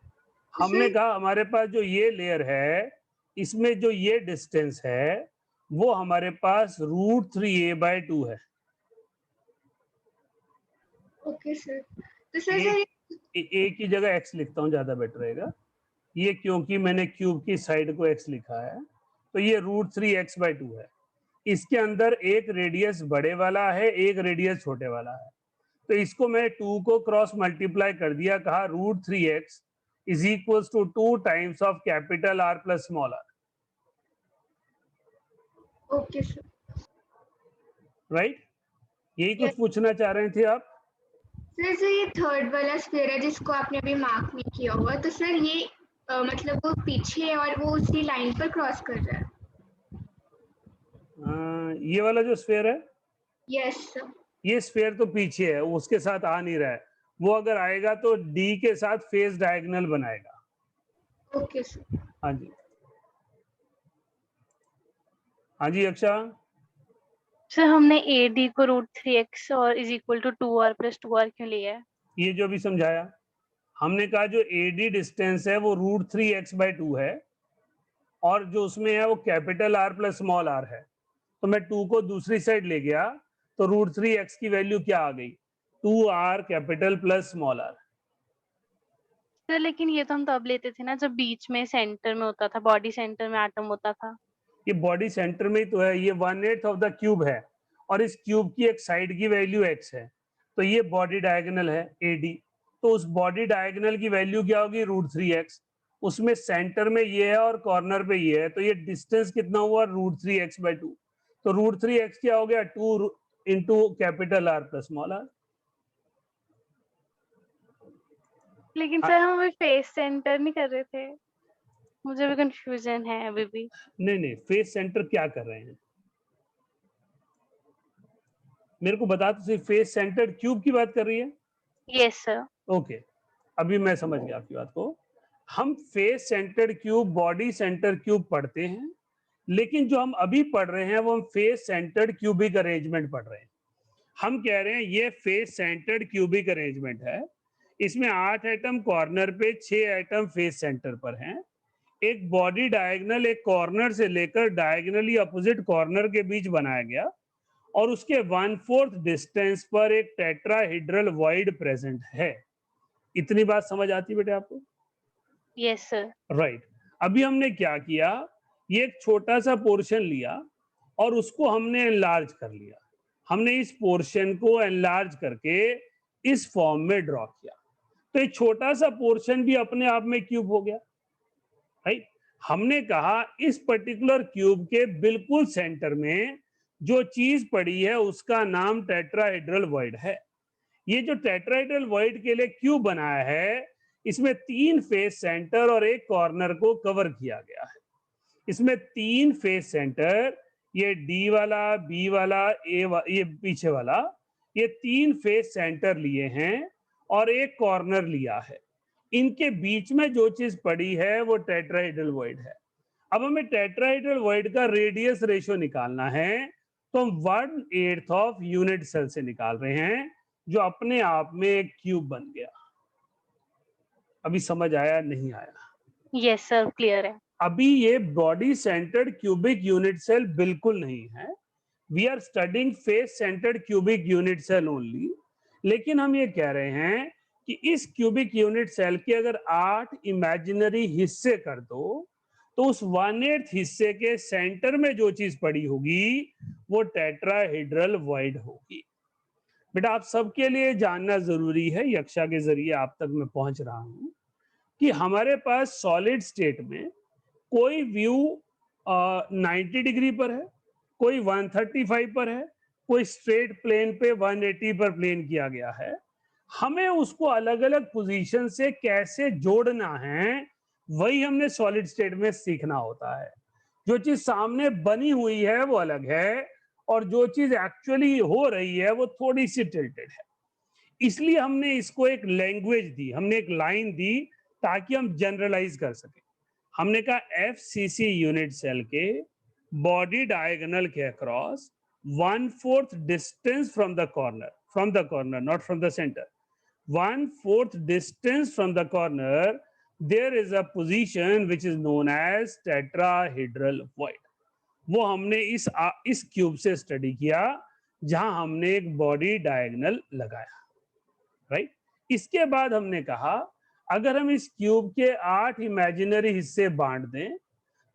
हमने कहा हमारे पास जो ये लेयर है इसमें जो ये डिस्टेंस है वो हमारे पास √3a/2 है। Okay sir. तो सर ए की जगह x लिखता हूँ, ज्यादा बेटर रहेगा ये, क्योंकि मैंने क्यूब की साइड को x लिखा है, तो ये √3x/2 है। इसके अंदर एक रेडियस बड़े वाला है, एक रेडियस छोटे वाला है, तो इसको मैं 2 को क्रॉस मल्टीप्लाई कर दिया, कहा √3x = 2 times of capital R plus small r। Okay sir. Right? यही कुछ Yes. पूछना चाह रहे थे आप? सर जो ये थर्ड वाला स्फीयर है जिसको आपने अभी मार्क नहीं किया हुआ, तो सर ये मतलब वो पीछे है और वो उसी लाइन पर क्रॉस कर रहा है। ये वाला जो स्फीयर है, यस सर। ये स्फीयर तो पीछे है, उसके साथ आ नहीं रहा है। वो अगर आएगा तो डी के साथ फेस डायगोनल बनाएगा। Okay sir. हाँ जी, हाँ जी अक्षा। सर हमने ए डी को √3x और is equal to 2r + 2r क्यों लिया है? ये जो भी समझाया, हमने कहा जो एडी डिस्टेंस है वो √3x/2 है, और जो उसमें है वो capital R plus small r है। तो मैं 2 को दूसरी साइड ले गया तो √3x की वैल्यू क्या आ गई? 2r capital plus small r। Sir लेकिन ये तो हम तब लेते थे ना जब बीच में सेंटर में होता था, बॉडी सेंटर में एटम होता था। ये बॉडी सेंटर में ही तो है, ये 1/8 ऑफ द क्यूब है, और इस क्यूब की एक साइड की वैल्यू x है, तो ये बॉडी डायगोनल है AD। तो उस बॉडी डायगोनल की वैल्यू क्या होगी? √3x। उसमें सेंटर में ये है और कॉर्नर पे ये है, तो ये डिस्टेंस कितना हुआ? √3x/2। तो √3x क्या हो गया? 2 into capital R plus small r। लेकिन सर हम अभी फेस सेंटर नहीं कर रहे थे, मुझे भी कंफ्यूजन है अभी भी। नहीं, फेस सेंटर क्या कर रहे हैं? मेरे को बता तो सही, फेस सेंटर क्यूब की बात कर रही है? Yes sir. ओके, अभी मैं समझ गया आपकी बात को। हम face centred cube, body centre cube पढ़ते हैं, लेकिन जो हम अभी पढ़ रहे हैं वो हम फेस सेंटर्ड क्यूबिक अरेंजमेंट पढ़ रहे हैं। हम कह रहे हैं ये फेस सेंटर्ड क्यूबिक अरेंजमेंट है, इसमें 8 एटम कॉर्नर पे, 6 एटम फेस सेंटर पर हैं। एक बॉडी डायगोनल एक कॉर्नर से लेकर डायगोनली अपोजिट कॉर्नर के बीच बनाया गया, और उसके 1/4 डिस्टेंस पर एक टेट्राहेड्रल वॉइड प्रेजेंट है। इतनी बात समझ आती बेटे आपको? Yes sir. राइट। अभी हमने क्या किया, ये एक छोटा सा पोर्शन लिया और उसको हमने एनलार्ज कर लिया। हमने इस पोर्शन को एनलार्ज करके इस फॉर्म में ड्रॉ किया, तो ये छोटा सा पोर्शन भी अपने आप में क्यूब हो गया। राइट। हमने कहा इस पर्टिकुलर क्यूब के बिल्कुल सेंटर में जो चीज पड़ी है उसका नाम टेट्राहेड्रल वॉइड है। ये जो टेट्राहेड्रल वॉइड के लिए क्यूब बनाया है, इसमें 3 फेस सेंटर और एक कॉर्नर को कवर किया गया है। इसमें 3 फेस सेंटर, ये डी वाला, बी वाला, ये पीछे वाला, ये 3 फेस सेंटर लिए हैं और एक कॉर्नर लिया है। इनके बीच में जो चीज पड़ी है वो टेट्राहेड्रल वॉइड है। अब हमें टेट्राहेड्रल वॉइड का रेडियस रेशियो निकालना है, तो हम 1/8 ऑफ यूनिट सेल से निकाल रहे हैं, जो अपने आप में एक क्यूब बन गया। अभी समझ आया नहीं आया? यस सर, क्लियर है। अभी ये body centred cubic unit cell बिल्कुल नहीं है, we are studying face centred cubic unit cell only. लेकिन हम ये कह रहे हैं कि इस क्यूबिक यूनिट सेल के अगर 8 इमेजिनरी हिस्से कर दो, तो उस 1/8 हिस्से के सेंटर में जो चीज पड़ी होगी वो टेट्राहेड्रल वॉइड होगी। बेटा आप सबके लिए जानना जरूरी है, यक्षा के जरिए आप तक मैं पहुंच रहा हूं, कि हमारे पास सॉलिड स्टेट में कोई व्यू 90 डिग्री पर है, कोई 135 पर है, कोई स्ट्रेट प्लेन पे 180 पर प्लेन किया गया है। हमें उसको अलग अलग पोजीशन से कैसे जोड़ना है, वही हमने सॉलिड स्टेट में सीखना होता है। जो चीज सामने बनी हुई है वो अलग है, और जो चीज एक्चुअली हो रही है वो थोड़ी सी टिल्टेड है। इसलिए हमने इसको एक लैंग्वेज दी, हमने एक लाइन दी ताकि हम जनरलाइज कर सके। हमने कहा FCC यूनिट सेल के बॉडी डायगोनल के across 1/4 distance from the corner, not from the centre, 1/4 distance from the corner, there is a position which is known as tetrahedral void। वो हमने इस क्यूब से स्टडी किया जहां हमने एक बॉडी डायगोनल लगाया। राइट। इसके बाद हमने कहा अगर हम इस क्यूब के 8 इमेजिनरी हिस्से बांट दें,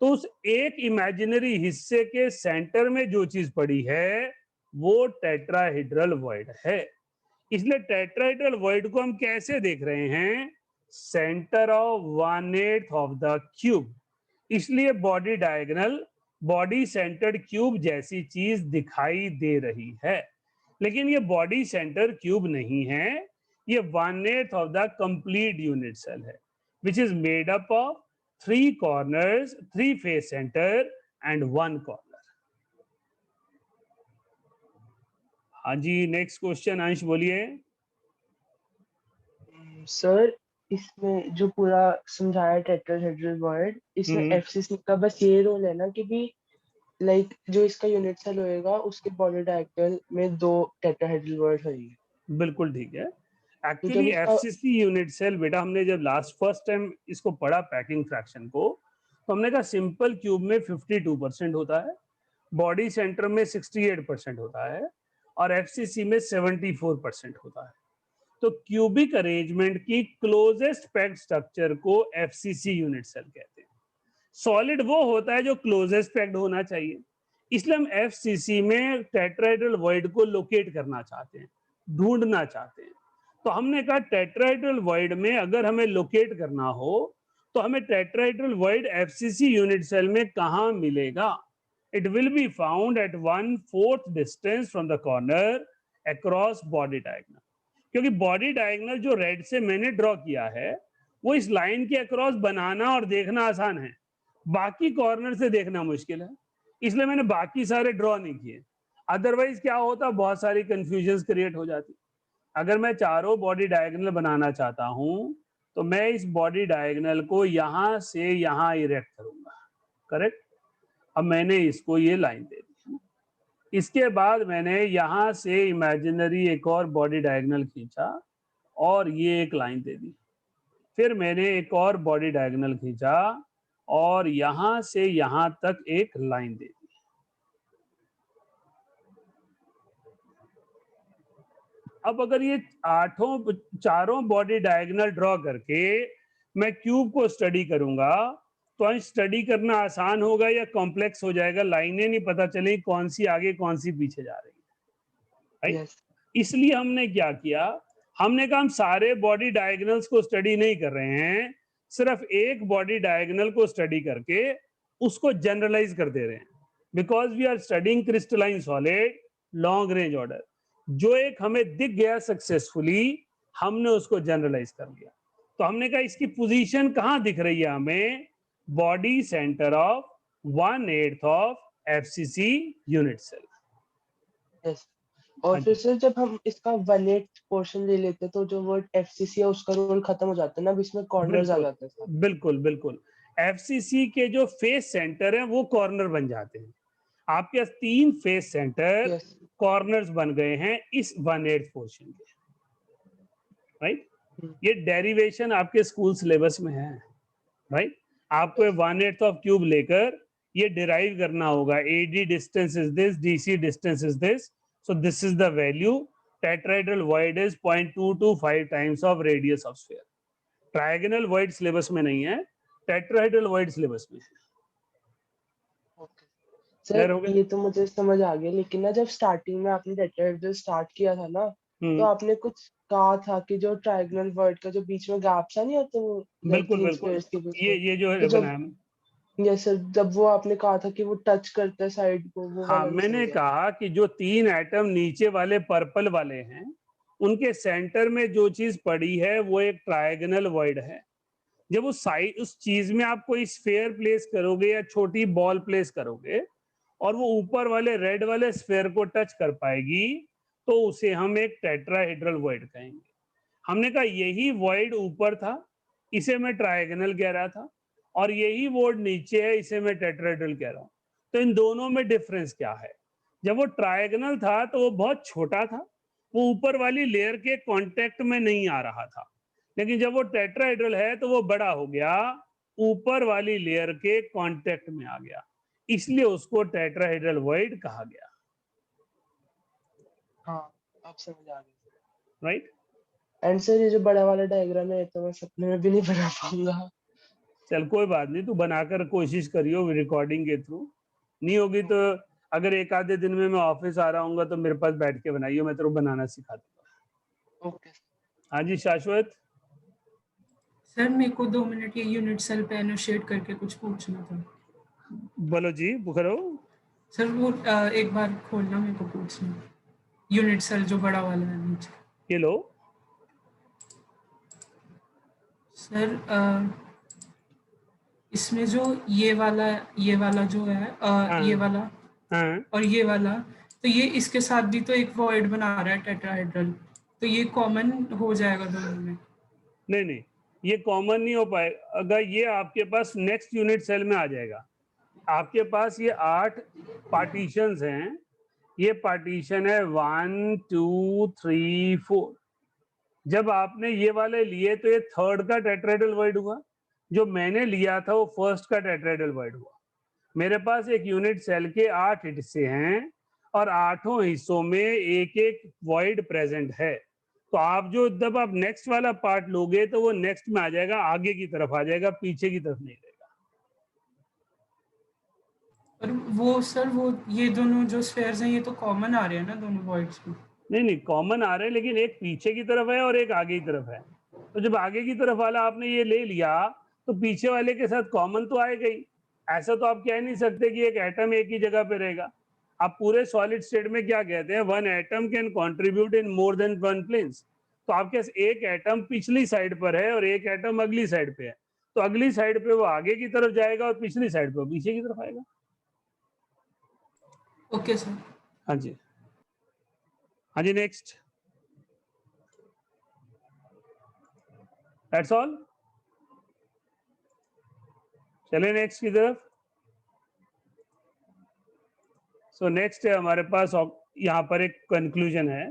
तो उस एक इमेजिनरी हिस्से के सेंटर में जो चीज पड़ी है वो टेट्राहेड्रल वॉइड है। इसलिए टेट्राहेड्रल वॉइड को हम कैसे देख रहे हैं? Centre of 1/8 of the cube. इसलिए body diagonal body centred cube जैसी चीज दिखाई दे रही है, लेकिन ये बॉडी सेंटर क्यूब नहीं है, ये 1/8 of the complete unit cell है, which is made up of 3 corners, 3 face center and 1 corner. हाँ जी, नेक्स्ट क्वेश्चन अंश बोलिए। सर इसमें जो पूरा समझाया टेट्राहेड्रल वर्ड, इसमें एफसीसी का बस ये रोल है ना कि भी लाइक जो इसका यूनिट सेल होएगा उसके बॉडी डायगोनल में 2 टेट्राहेड्रल वर्ड होंगे। बिल्कुल ठीक है। एक्चुअली एफसीसी यूनिट सेल बेटा हमने जब फर्स्ट टाइम इसको पढ़ा पैकिंग फ्रैक्शन को, तो हमने कहा सिंपल क्यूब में 52% होता है, बॉडी सेंटर में 68% होता है और एफसीसी में 74% होता है। तो क्यूबिक अरेंजमेंट की क्लोजेस्ट पैक्ड स्ट्रक्चर को एफसीसी यूनिट सेल कहते हैं। सॉलिड वो होता है जो क्लोजेस्ट पैक्ड होना चाहिए, इसलिए हम एफसीसी में टेट्राहेड्रल वॉइड को लोकेट करना चाहते हैं, ढूंढना चाहते हैं। तो हमने कहा टेट्राहेड्रल वॉइड में अगर हमें लोकेट करना हो तो हमें tetrahedral void FCC unit cell में कहां मिलेगा? It will be found at 1/4 distance from the corner across body diagonal, क्योंकि बॉडी डायगोनल जो रेड से मैंने ड्रॉ किया है वो इस लाइन के अक्रॉस बनाना और देखना आसान है, बाकी कॉर्नर से देखना मुश्किल है, इसलिए मैंने बाकी सारे ड्रॉ नहीं किए। अदरवाइज क्या होता, बहुत सारी कंफ्यूजन क्रिएट हो जाती। अगर मैं चारों बॉडी डायगोनल बनाना चाहता हूं तो मैं इस बॉडी डायगोनल को यहां से यहां इरेक्ट करूंगा, करेक्ट। अब मैंने इसको ये लाइन दे दी, इसके बाद मैंने यहां से इमेजिनरी एक और बॉडी डायगोनल खींचा और ये एक लाइन दे दी, फिर मैंने एक और बॉडी डायगोनल खींचा और यहां से यहां तक एक लाइन दे दी। अब अगर ये चारों बॉडी डायगोनल ड्रॉ करके मैं क्यूब को स्टडी करूंगा तो स्टडी करना आसान होगा या कॉम्प्लेक्स हो जाएगा, लाइनें नहीं पता चलेगी कौन सी आगे कौन सी पीछे जा रही है, राइट? इसलिए हमने क्या किया, हमने कहा हम सारे बॉडी डायगोनल्स को स्टडी नहीं कर रहे हैं, सिर्फ एक बॉडी डायगोनल को स्टडी करके उसको जनरलाइज कर दे रहे हैं, because we are studying crystalline solid long range order. जो एक हमें दिख गया सक्सेसफुली हमने उसको जनरलाइज कर लिया। तो हमने कहा इसकी पोजीशन कहाँ दिख रही है हमें, body centre of 1/8 of FCC unit cell. और फिर से जब हम इसका 1/8 पोर्शन ले लेते हैं तो जो वर्ड एफसीसी है उसका रोल खत्म हो जाता है ना, अब इसमें कॉर्नर्स आ जाते हैं। बिल्कुल बिल्कुल, एफसीसी के जो फेस सेंटर है वो कॉर्नर बन जाते हैं। आपके पास 3 फेस सेंटर कॉर्नर्स बन गए हैं इस 1/8 पोर्शन के, राइट? ये डेरिवेशन आपके स्कूल सिलेबस में है, राइट? आपको 1/8 ऑफ क्यूब लेकर ये डिराइव करना होगा, AD distance is this, DC distance is this, so this is the value. Tetrahedral void is 0.225 times of radius of sphere. Trigonal void syllabus में नहीं है, tetrahedral void syllabus में है। सर ये तो मुझे समझ आ गया, लेकिन ना जब स्टार्टिंग में आपने टेट्राहेड्रल स्टार्ट किया था ना, तो आपने कुछ कहा था कि जो ट्रायंगुलर वर्ड का जो बीच में गैप सा नहीं होता वो, बिल्कुल बिल्कुल, ये जो है बनाया यस सर, जब वो आपने कहा था कि वो टच करता है साइड को, वो हाँ मैंने कहा कि जो 3 एटम नीचे वाले पर्पल वाले हैं उनके सेंटर में जो चीज पड़ी है वो एक ट्रायंगुलर वॉइड है। जब वो साइड उस चीज में आप कोई स्फीयर प्लेस करोगे या छोटी बॉल प्लेस करोगे और वो ऊपर वाले रेड वाले स्फीयर को टच कर पाएगी तो उसे हम एक टेट्राहेड्रल वॉइड कहेंगे। हमने कहा यही वॉइड ऊपर था, इसे मैं ट्रायंगुलर कह रहा था, और यही वॉइड नीचे है, इसे मैं टेट्राहेड्रल कह रहा हूँ। तो इन दोनों में डिफरेंस क्या है? जब वो ट्रायंगुलर था तो वो बहुत छोटा था, वो ऊपर वाली लेयर के कांटेक्ट में नहीं आ रहा था, लेकिन जब वो टेट्राहेड्रल है तो वो बड़ा हो गया, ऊपर वाली लेयर के कांटेक्ट में आ गया, इसलिए उसको टेट्राहेड्रल वॉइड कहा गया। हाँ, अब समझ आ गया, राइट? एंड सर ये जो बड़ा वाला डायग्राम है तो मैं सपने में भी नहीं बना पाऊंगा। चल कोई बात नहीं, तू बनाकर कोशिश करियो रिकॉर्डिंग के थ्रू, नहीं होगी तो अगर एक आधे दिन में मैं ऑफिस आ रहा हूँ तो मेरे पास बैठ के बनाइयो, मैं तेरे को बनाना सिखा दूंगा। ओके। हाँ जी शाश्वत। सर मेरे को 2 मिनट ये यूनिट सेल पे एनोटेट करके कुछ पूछना था। बोलो जी, करो। सर वो एक बार खोलना, मेरे को पूछना। यूनिट सेल जो बड़ा वाला है नीचे। ये लो। सर इसमें जो ये वाला जो है ये वाला हाँ और ये वाला, तो ये इसके साथ भी तो एक वॉइड बना रहा है टेट्राहेड्रल, तो ये कॉमन हो जाएगा दोनों में। नहीं नहीं, ये कॉमन नहीं हो पाएगा। अगर ये आपके पास नेक्स्ट यूनिट सेल में आ जाएगा। आपके पास ये 8 पार्टीशंस हैं। ये पार्टीशन है 1 2 3 4। जब आपने ये वाले लिए तो ये थर्ड का टेट्राहेड्रल वॉइड हुआ। जो मैंने लिया था वो फर्स्ट का टेट्राहेड्रल वॉइड हुआ। मेरे पास एक यूनिट सेल के 8 हिस्से हैं और 8 हिस्सों में एक एक वॉइड प्रेजेंट है। तो आप जो जब आप नेक्स्ट वाला पार्ट लोगे तो वो नेक्स्ट में आ जाएगा, आगे की तरफ आ जाएगा, पीछे की तरफ नहीं रहेगा। और वो सर वो ये दोनों जो स्फेयर्स हैं ये तो कॉमन आ रहे हैं ना दोनों वॉइड्स में। नहीं नहीं, कॉमन आ रहे हैं, लेकिन एक पीछे की तरफ है और एक आगे की तरफ है। तो जब आगे की तरफ वाला आपने ये ले लिया तो पीछे वाले के साथ कॉमन तो आएगा ही। ऐसा तो आप कह नहीं सकते कि एक एटम एक ही जगह पे रहेगा। आप पूरे सॉलिड स्टेट में क्या कहते हैं, one atom can contribute in more than one planes. तो आपके एक एटम पिछली साइड पर है और एक एटम अगली साइड पे है। तो अगली साइड पे वो आगे की तरफ जाएगा और पिछली साइड पे वो पीछे की तरफ आएगा। Okay sir. हाँ जी, हाँ जी, नेक्स्ट। That's all. चले नेक्स्ट की तरफ। सो नेक्स्ट है हमारे पास, यहाँ पर एक कंक्लूजन है।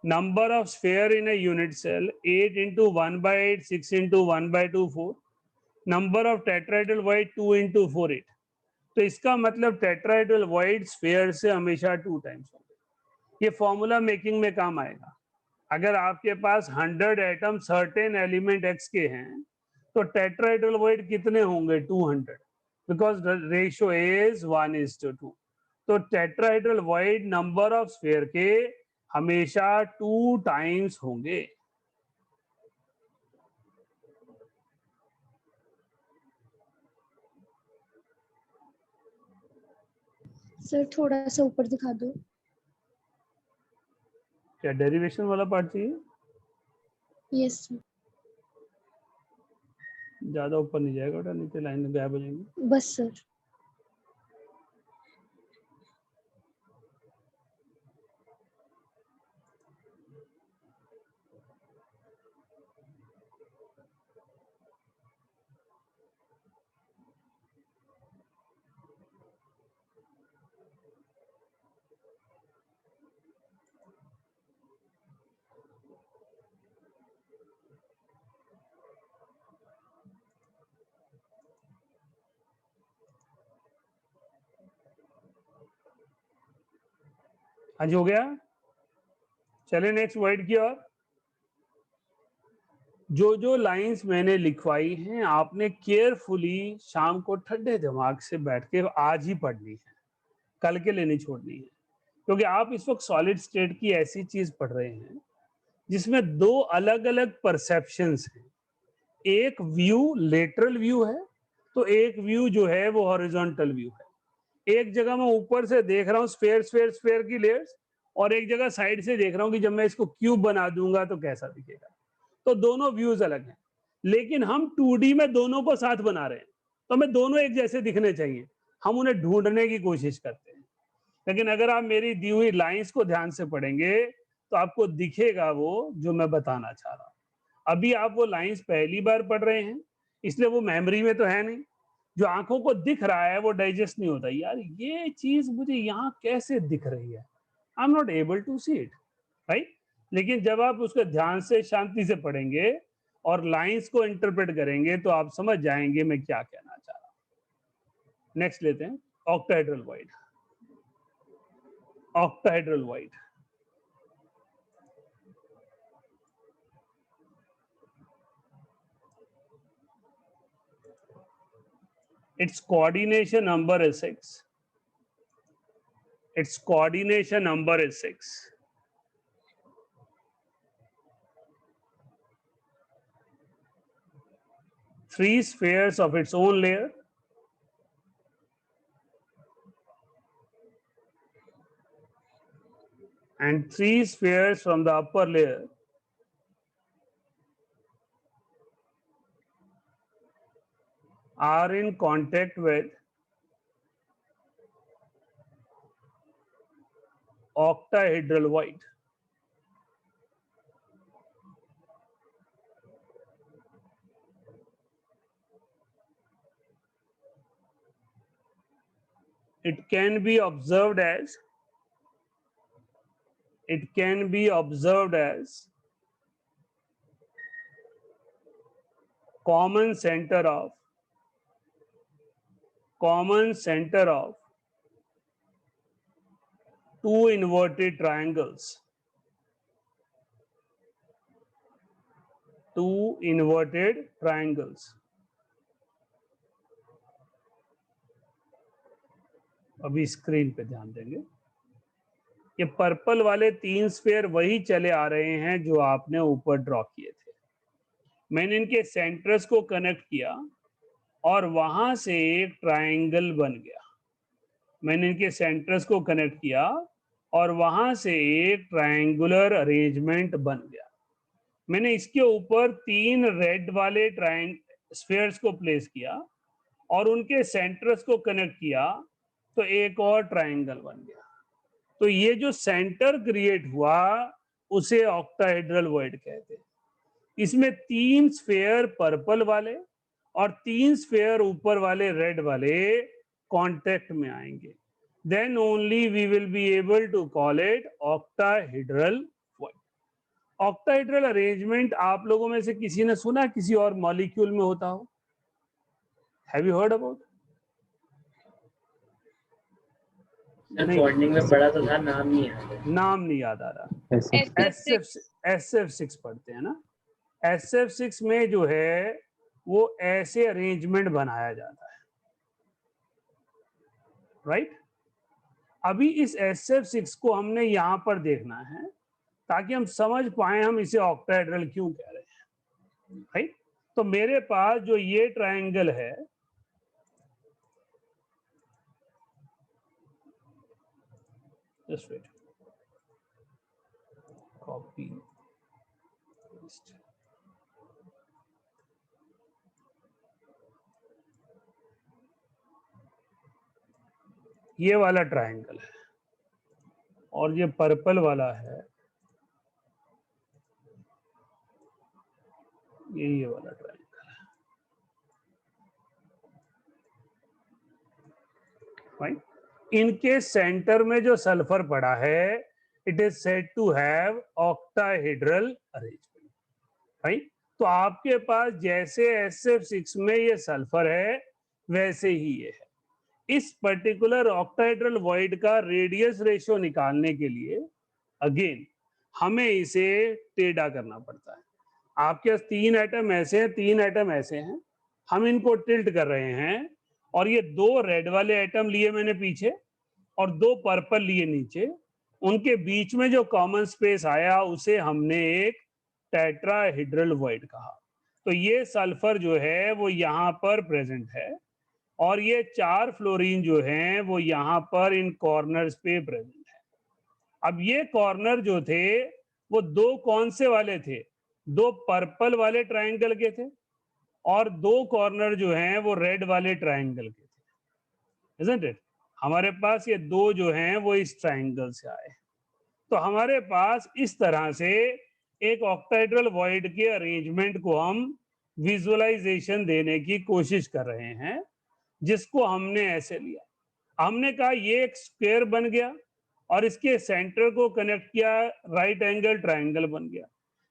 Number of sphere in a unit cell 8 into 1/8, 6 into 1/2, 4। Number of tetrahedral void 2 into 4, 8। तो इसका मतलब टेट्राहेड्रल वॉइड स्फेयर से हमेशा 2 टाइम्स होंगे। ये फॉर्मूला मेकिंग में काम आएगा। अगर आपके पास 100 एटम सर्टेन एलिमेंट एक्स के हैं तो टेट्राहेड्रल वॉइड कितने होंगे, 200, बिकॉज रेशियो इज 1:2। तो tetrahedral void number of sphere के हमेशा 2 टाइम्स होंगे। सर थोड़ा सा ऊपर दिखा दो। क्या डेरिवेशन वाला पार्ट चाहिए? Yes sir. ज्यादा ऊपर नहीं जाएगा बेटा, नीचे लाइन गायब हो जाएंगी। बस सर। हाँ जी, हो गया। चले नेक्स्ट वर्ड की ओर। जो जो लाइंस मैंने लिखवाई हैं आपने केयरफुली शाम को ठंडे दिमाग से बैठ के आज ही पढ़नी है, कल के लिए नहीं छोड़नी है। क्योंकि आप इस वक्त सॉलिड स्टेट की ऐसी चीज पढ़ रहे हैं जिसमें 2 अलग अलग परसेप्शंस हैं। एक व्यू लेटरल व्यू है, तो एक व्यू जो है वो हॉरिजॉन्टल व्यू है। एक जगह मैं ऊपर से देख रहा हूँ स्फेयर स्फेयर स्फेयर की लेयर्स, और एक जगह साइड से देख रहा हूँ कि जब मैं इसको क्यूब बना दूंगा तो कैसा दिखेगा। तो दोनों व्यूज अलग हैं, लेकिन हम 2D में दोनों को साथ बना रहे हैं, तो हमें दोनों एक जैसे दिखने चाहिए। हम उन्हें ढूंढने की कोशिश करते हैं। लेकिन अगर आप मेरी दी हुई लाइंस को ध्यान से पढ़ेंगे तो आपको दिखेगा वो जो मैं बताना चाह रहा हूँ। अभी आप वो लाइंस पहली बार पढ़ रहे हैं, इसलिए वो मेमोरी में तो है नहीं। जो आंखों को दिख रहा है वो डाइजेस्ट नहीं होता। यार ये चीज मुझे यहाँ कैसे दिख रही है, I am not able to see it, right. लेकिन जब आप उसको ध्यान से शांति से पढ़ेंगे और लाइंस को इंटरप्रेट करेंगे तो आप समझ जाएंगे मैं क्या कहना चाह रहा हूँ। नेक्स्ट लेते हैं, octahedral void. Octahedral void its coordination number is 6. Its coordination number is 6. Three spheres of its own layer, and 3 spheres from the upper layer are in contact with octahedral void. It can be observed as common center of two inverted triangles. अभी screen पे ध्यान देंगे। ये purple वाले 3 sphere वही चले आ रहे हैं जो आपने ऊपर ड्रॉ किए थे। मैंने इनके सेंटर्स को कनेक्ट किया और वहां से एक ट्रायंगल बन गया। मैंने इनके सेंटर्स को कनेक्ट किया और वहां से एक ट्रायंगुलर अरेंजमेंट बन गया। मैंने इसके ऊपर 3 रेड वाले स्फीयर्स को प्लेस किया और उनके सेंटर्स को कनेक्ट किया तो एक और ट्रायंगल बन गया। तो ये जो सेंटर क्रिएट हुआ उसे ऑक्टाहेड्रल वॉइड कहते हैं। इसमें 3 स्फीयर पर्पल वाले और 3 स्फीयर ऊपर वाले रेड वाले कांटेक्ट में आएंगे। Then only we will be able to call it octahedral void. Octahedral arrangement आप लोगों में से किसी ने सुना किसी और मॉलिक्यूल में होता हो? Have you heard about? Bonding में पढ़ा तो था, नाम नहीं याद आ रहा। SF6 पढ़ते हैं ना। SF6 में जो है वो ऐसे अरेंजमेंट बनाया जाता है, राइट? अभी इस SF6 को हमने यहां पर देखना है ताकि हम समझ पाए हम इसे ऑक्टाहेड्रल क्यों कह रहे हैं, राइट? तो मेरे पास जो ये ट्रायंगल है, just wait, copy paste, ये वाला ट्रायंगल है और ये पर्पल वाला है, ये वाला ट्रायंगल है, राइट? इनके सेंटर में जो सल्फर पड़ा है it is said to have octahedral arrangement, right? तो आपके पास जैसे SF6 में ये सल्फर है वैसे ही ये है। इस पर्टिकुलर ऑक्टाहेड्रल वॉइड का रेडियस रेशियो निकालने के लिए अगेन हमें इसे टेढ़ा करना पड़ता है। आपके पास 3 एटम ऐसे हैं, 3 एटम ऐसे हैं, हम इनको टिल्ट कर रहे हैं और ये 2 रेड वाले एटम लिए मैंने पीछे और 2 पर्पल लिए नीचे। उनके बीच में जो कॉमन स्पेस आया उसे हमने एक टेट्राहेड्रल वॉइड कहा। तो ये सल्फर जो है वो यहाँ पर प्रेजेंट है और ये 4 फ्लोरीन जो हैं वो यहाँ पर इन कॉर्नर्स पे प्रेजेंट है। अब ये कॉर्नर जो थे वो 2 कौन से वाले थे? 2 पर्पल वाले ट्रायंगल के थे और 2 कॉर्नर जो हैं वो रेड वाले ट्रायंगल के थे, isn't it? हमारे पास ये 2 जो हैं वो इस ट्रायंगल से आए। तो हमारे पास इस तरह से एक ऑक्टाहेड्रल वॉइड के अरेंजमेंट को हम विजुअलाइजेशन देने की कोशिश कर रहे हैं, जिसको हमने ऐसे लिया। हमने कहा ये एक स्क्वायर बन गया और इसके सेंटर को कनेक्ट किया, राइट एंगल ट्रायंगल बन गया।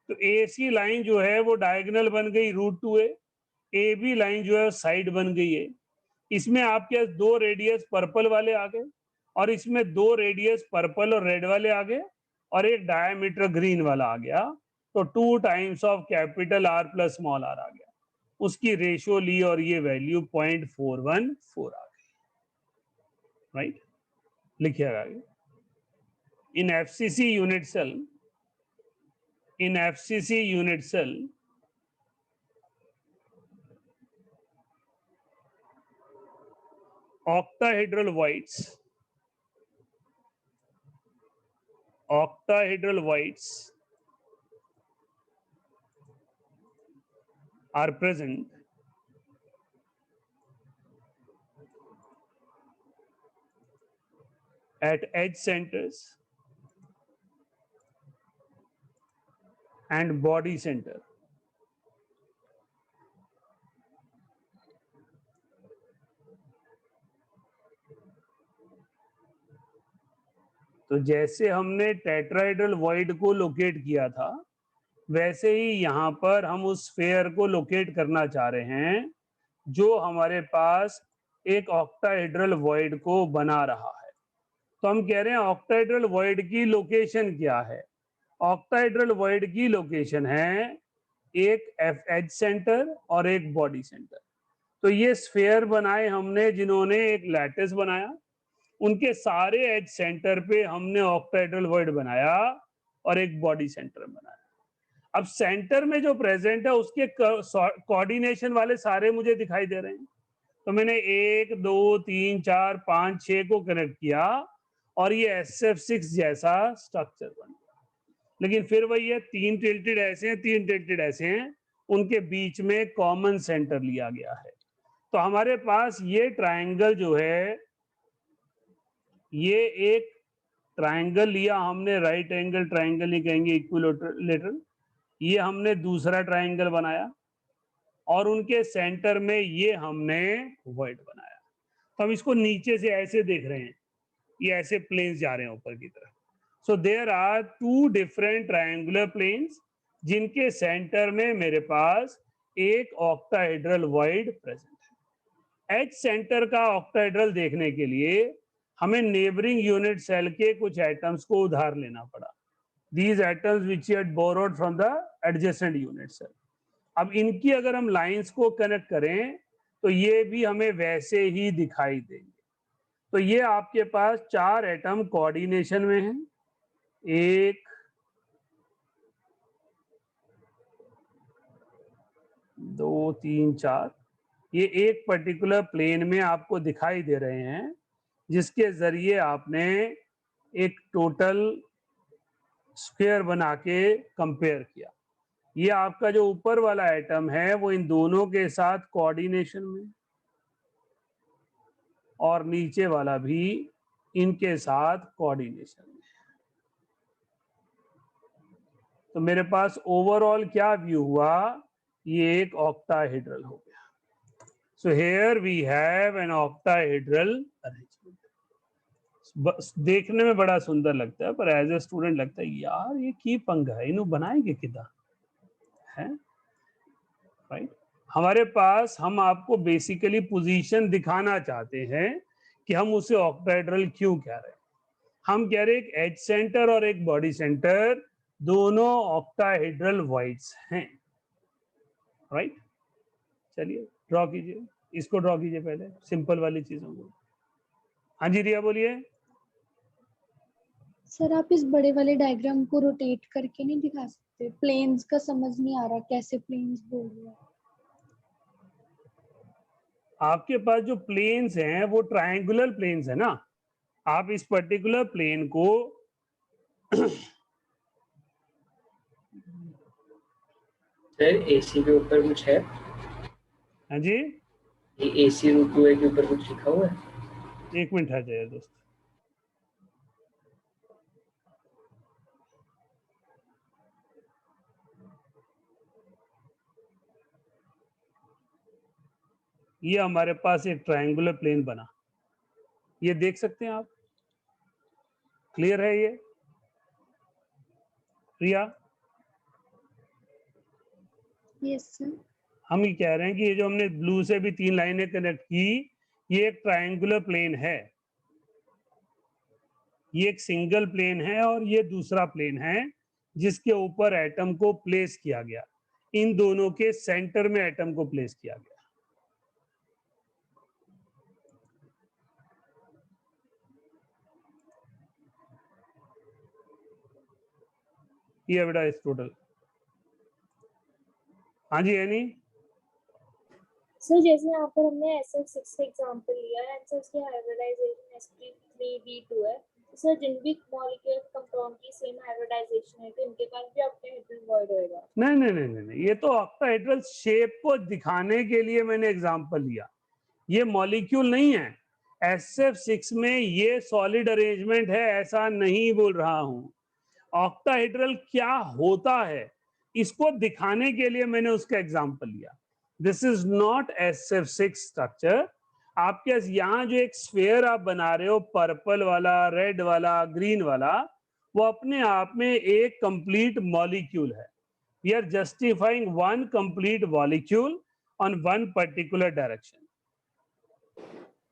तो AC लाइन जो है वो डायगोनल बन गई √2a, AB लाइन जो है साइड बन गई है। इसमें आपके पास 2 रेडियस पर्पल वाले आ गए और इसमें 2 रेडियस पर्पल और रेड वाले आ गए और एक डायमीटर ग्रीन वाला आ गया। तो 2 times of capital R plus small r आ गया। उसकी रेशियो ली और ये वैल्यू 0.414 आ गई, राइट? लिखिएगा आगे। इन FCC unit cell octahedral voids octahedral voids are present at edge centers and body center. तो जैसे हमने टेट्राहेड्रल वॉइड को लोकेट किया था, वैसे ही यहाँ पर हम उस स्फीयर को लोकेट करना चाह रहे हैं जो हमारे पास एक ऑक्टाहेड्रल वॉइड को बना रहा है। तो हम कह रहे हैं ऑक्टाहेड्रल वॉइड की लोकेशन क्या है? ऑक्टाहेड्रल वॉइड की लोकेशन है एक एज सेंटर और एक बॉडी सेंटर। तो ये स्फीयर बनाए हमने जिन्होंने एक लैटिस बनाया, उनके सारे एज सेंटर पे हमने ऑक्टाहेड्रल वॉइड बनाया और एक बॉडी सेंटर बनाया। अब सेंटर में जो प्रेजेंट है उसके कोऑर्डिनेशन वाले सारे मुझे दिखाई दे रहे हैं। तो मैंने 1 2 3 4 5 6 को कनेक्ट किया और ये SF6 जैसा स्ट्रक्चर बन गया। लेकिन फिर वही है, 3 टिल्टेड ऐसे हैं, 3 टिल्टेड ऐसे हैं, उनके बीच में कॉमन सेंटर लिया गया है। तो हमारे पास ये ट्रायंगल जो है, ये एक ट्रायंगल लिया हमने, राइट एंगल ट्रायंगल नहीं कहेंगे, इक्विलैटरल। ये हमने दूसरा ट्रायंगल बनाया और उनके सेंटर में ये हमने वॉइड बनाया। तो हम इसको नीचे से ऐसे देख रहे हैं, ये ऐसे प्लेन्स जा रहे हैं ऊपर की तरफ। So there are 2 different triangular planes जिनके सेंटर में मेरे पास एक ऑक्टाहेड्रल वॉइड प्रेजेंट है। एच सेंटर का ऑक्टाहेड्रल देखने के लिए हमें नेबरिंग यूनिट सेल के कुछ एटम्स को उधार लेना पड़ा। These atoms which he had borrowed from the adjacent unit cell. अब इनकी अगर हम लाइंस को कनेक्ट करें तो ये भी हमें वैसे ही दिखाई देंगे। तो ये आपके पास 4 एटम कोऑर्डिनेशन में हैं, 1 2 3 4। ये एक पर्टिकुलर प्लेन में आपको दिखाई दे रहे हैं जिसके जरिए आपने एक टोटल स्फीयर बना के कंपेयर किया। ये आपका जो ऊपर वाला एटम है वो इन दोनों के साथ कोऑर्डिनेशन में, और नीचे वाला भी इनके साथ कोऑर्डिनेशन में। तो मेरे पास ओवरऑल क्या व्यू हुआ, ये एक ऑक्टाहेड्रल हो गया। So here we have an octahedral arrangement. देखने में बड़ा सुंदर लगता है, पर एज ए स्टूडेंट लगता है यार ये की पंगा है, इन्हों बनाएंगे किधर है, राइट। हमारे पास, हम आपको बेसिकली पोजीशन दिखाना चाहते हैं कि हम उसे ऑक्टाहेड्रल क्यों कह रहे हैं। हम कह रहे हैं एक एज सेंटर और एक बॉडी सेंटर दोनों ऑक्टाहेड्रल वॉइड्स हैं, राइट। चलिए ड्रॉ कीजिए, इसको ड्रॉ कीजिए पहले, सिंपल वाली चीजों को। हाँ जी रिया बोलिए। सर आप इस बड़े वाले डायग्राम को रोटेट करके नहीं दिखा सकते? प्लेन्स का समझ नहीं आ रहा, कैसे प्लेन्स बोल रहे हैं? आपके पास जो प्लेन्स हैं वो ट्रायंगुलर प्लेन्स है ना। आप इस पर्टिकुलर प्लेन को सर AC के ऊपर कुछ है? हाँ जी, ये AC रूपये के ऊपर कुछ लिखा हुआ है? एक मिनट आ जाए दोस्त। ये हमारे पास एक ट्रायंगुलर प्लेन बना, ये देख सकते हैं आप, क्लियर है ये प्रिया? Yes sir. हम ये कह रहे हैं कि ये जो हमने ब्लू से भी 3 लाइनें कनेक्ट की, ये एक ट्रायंगुलर प्लेन है, ये एक सिंगल प्लेन है और ये दूसरा प्लेन है जिसके ऊपर एटम को प्लेस किया गया। इन दोनों के सेंटर में एटम को प्लेस किया गया। ये बेटा इस टोटल। हाँ जी एनी। सर जैसे यहाँ पर हमने SF6 का एग्जांपल लिया है, सर इसकी हाइब्रिडाइजेशन sp3b2 है, सर जिन भी मॉलिक्यूलर कंपाउंड की सेम हाइब्रिडाइजेशन है तो इनके पास भी ऑक्टाहेड्रल वॉइड होएगा? नहीं नहीं नहीं नहीं, ये तो ऑक्टाहेड्रल शेप को दिखाने के लिए मैंने एग्जांपल लिया, ये मॉलिक्यूल नहीं है। SF6 में ये सॉलिड अरेंजमेंट है ऐसा नहीं बोल रहा हूं। ऑक्टाहेड्रल क्या होता है इसको दिखाने के लिए मैंने उसका एग्जांपल लिया। This is not SF6 structure. आपके यहाँ जो एक स्फीयर आप बना रहे हो, पर्पल वाला, रेड वाला, ग्रीन वाला, वो अपने आप में एक कंप्लीट मॉलिक्यूल है। We are justifying one complete molecule on one particular direction.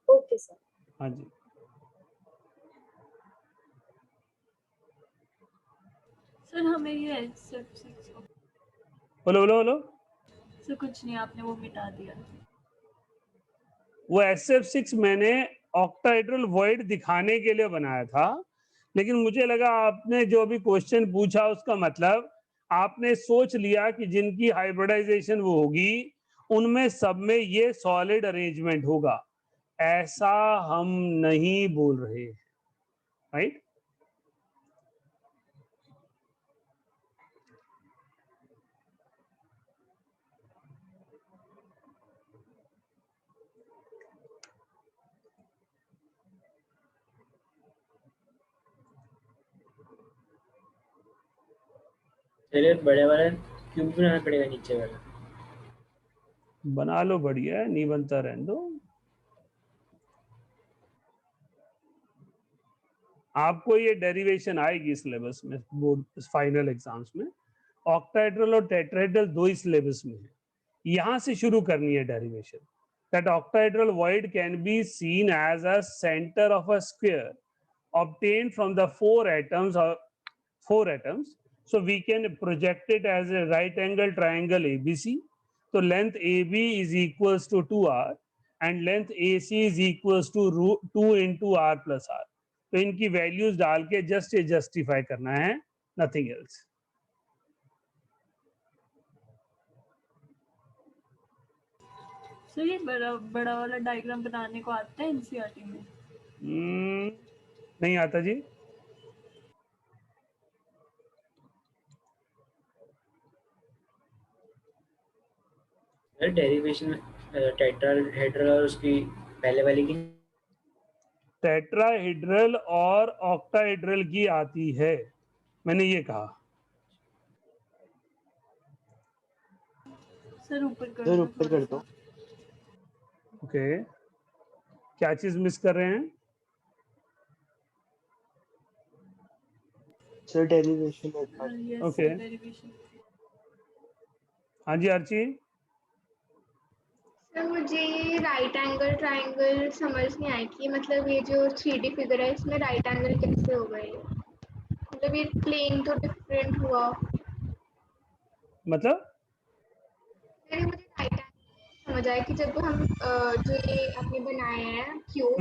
Okay sir. हाँ जी, सर हमें ये SF6 बोलो बोलो बोलो। सर कुछ नहीं, आपने वो मिटा दिया। वो SF6 मैंने ऑक्टाहेड्रल वॉइड दिखाने के लिए बनाया था, लेकिन मुझे लगा आपने जो भी क्वेश्चन पूछा उसका मतलब आपने सोच लिया कि जिनकी हाइब्रिडाइजेशन वो होगी उनमें सब में ये सॉलिड अरेंजमेंट होगा। ऐसा हम नहीं बोल रहे, राइट? चलिए बड़े वाला क्यूब बनाना पड़ेगा, नीचे वाला बना लो, बढ़िया है, नहीं बनता रहने दो। आपको ये डेरिवेशन आएगी सिलेबस में, बोर्ड फाइनल एग्जाम्स में। ऑक्टाहेड्रल और टेट्राहेड्रल दो ही सिलेबस में है, यहां से शुरू करनी है derivation. That octahedral void can be seen as a centre of a square obtained from the four atoms. So we can project it as a right angle triangle ABC. So length AB is equals to 2R and length AC is equals to 2 into R plus R. तो इनकी values डाल के just ये justify करना है, nothing else. Sir ये बड़ा वाला डायग्राम बनाने को आता है NCERT में? नहीं आता जी। डेरिवेशन टेट्राहेड्रल और उसकी पहले वाली की टेट्राहेड्रल और ऑक्टाहेड्रल की आती है, मैंने ये कहा। सर ऊपर कर दो। ओके, क्या चीज मिस कर रहे हैं? Sir derivation. ओके, हाँ जी आर्ची। सर मुझे ये राइट एंगल ट्रायंगल समझ नहीं आई कि मतलब ये जो 3D फिगर है इसमें राइट एंगल कैसे हो गए? मतलब ये प्लेन तो डिफरेंट हुआ। मतलब मुझे राइट एंगल समझ आया कि जब हम जो ये आपने बनाया है क्यूब,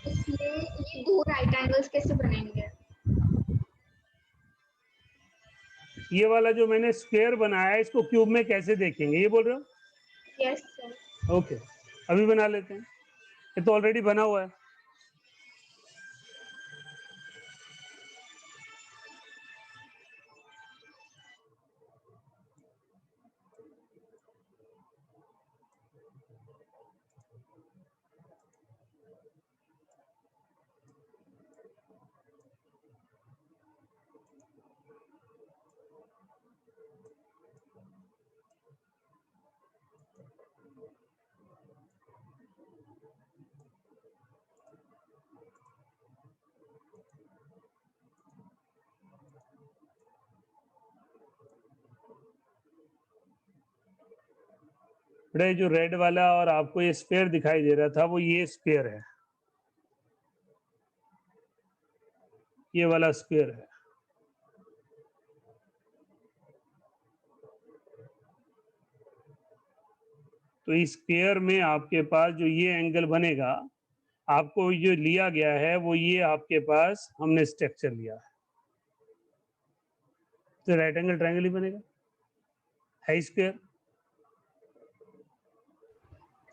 इसमें ये दो राइट एंगल्स कैसे बनेंगे? ये वाला जो मैंने स्क्वायर बनाया है इसको क्यूब में कैसे देखेंगे, ये बोल रहे हो? Yes sir. ओके, अभी बना लेते हैं, ये तो ऑलरेडी बना हुआ है। बड़े जो रेड वाला और आपको ये स्फीयर दिखाई दे रहा था वो ये स्फीयर है, ये वाला स्फीयर है। तो इस स्फीयर में आपके पास जो ये एंगल बनेगा, आपको जो लिया गया है वो ये आपके पास हमने स्ट्रक्चर लिया है, तो राइट एंगल ट्रायंगल ही बनेगा, है स्क्वायर।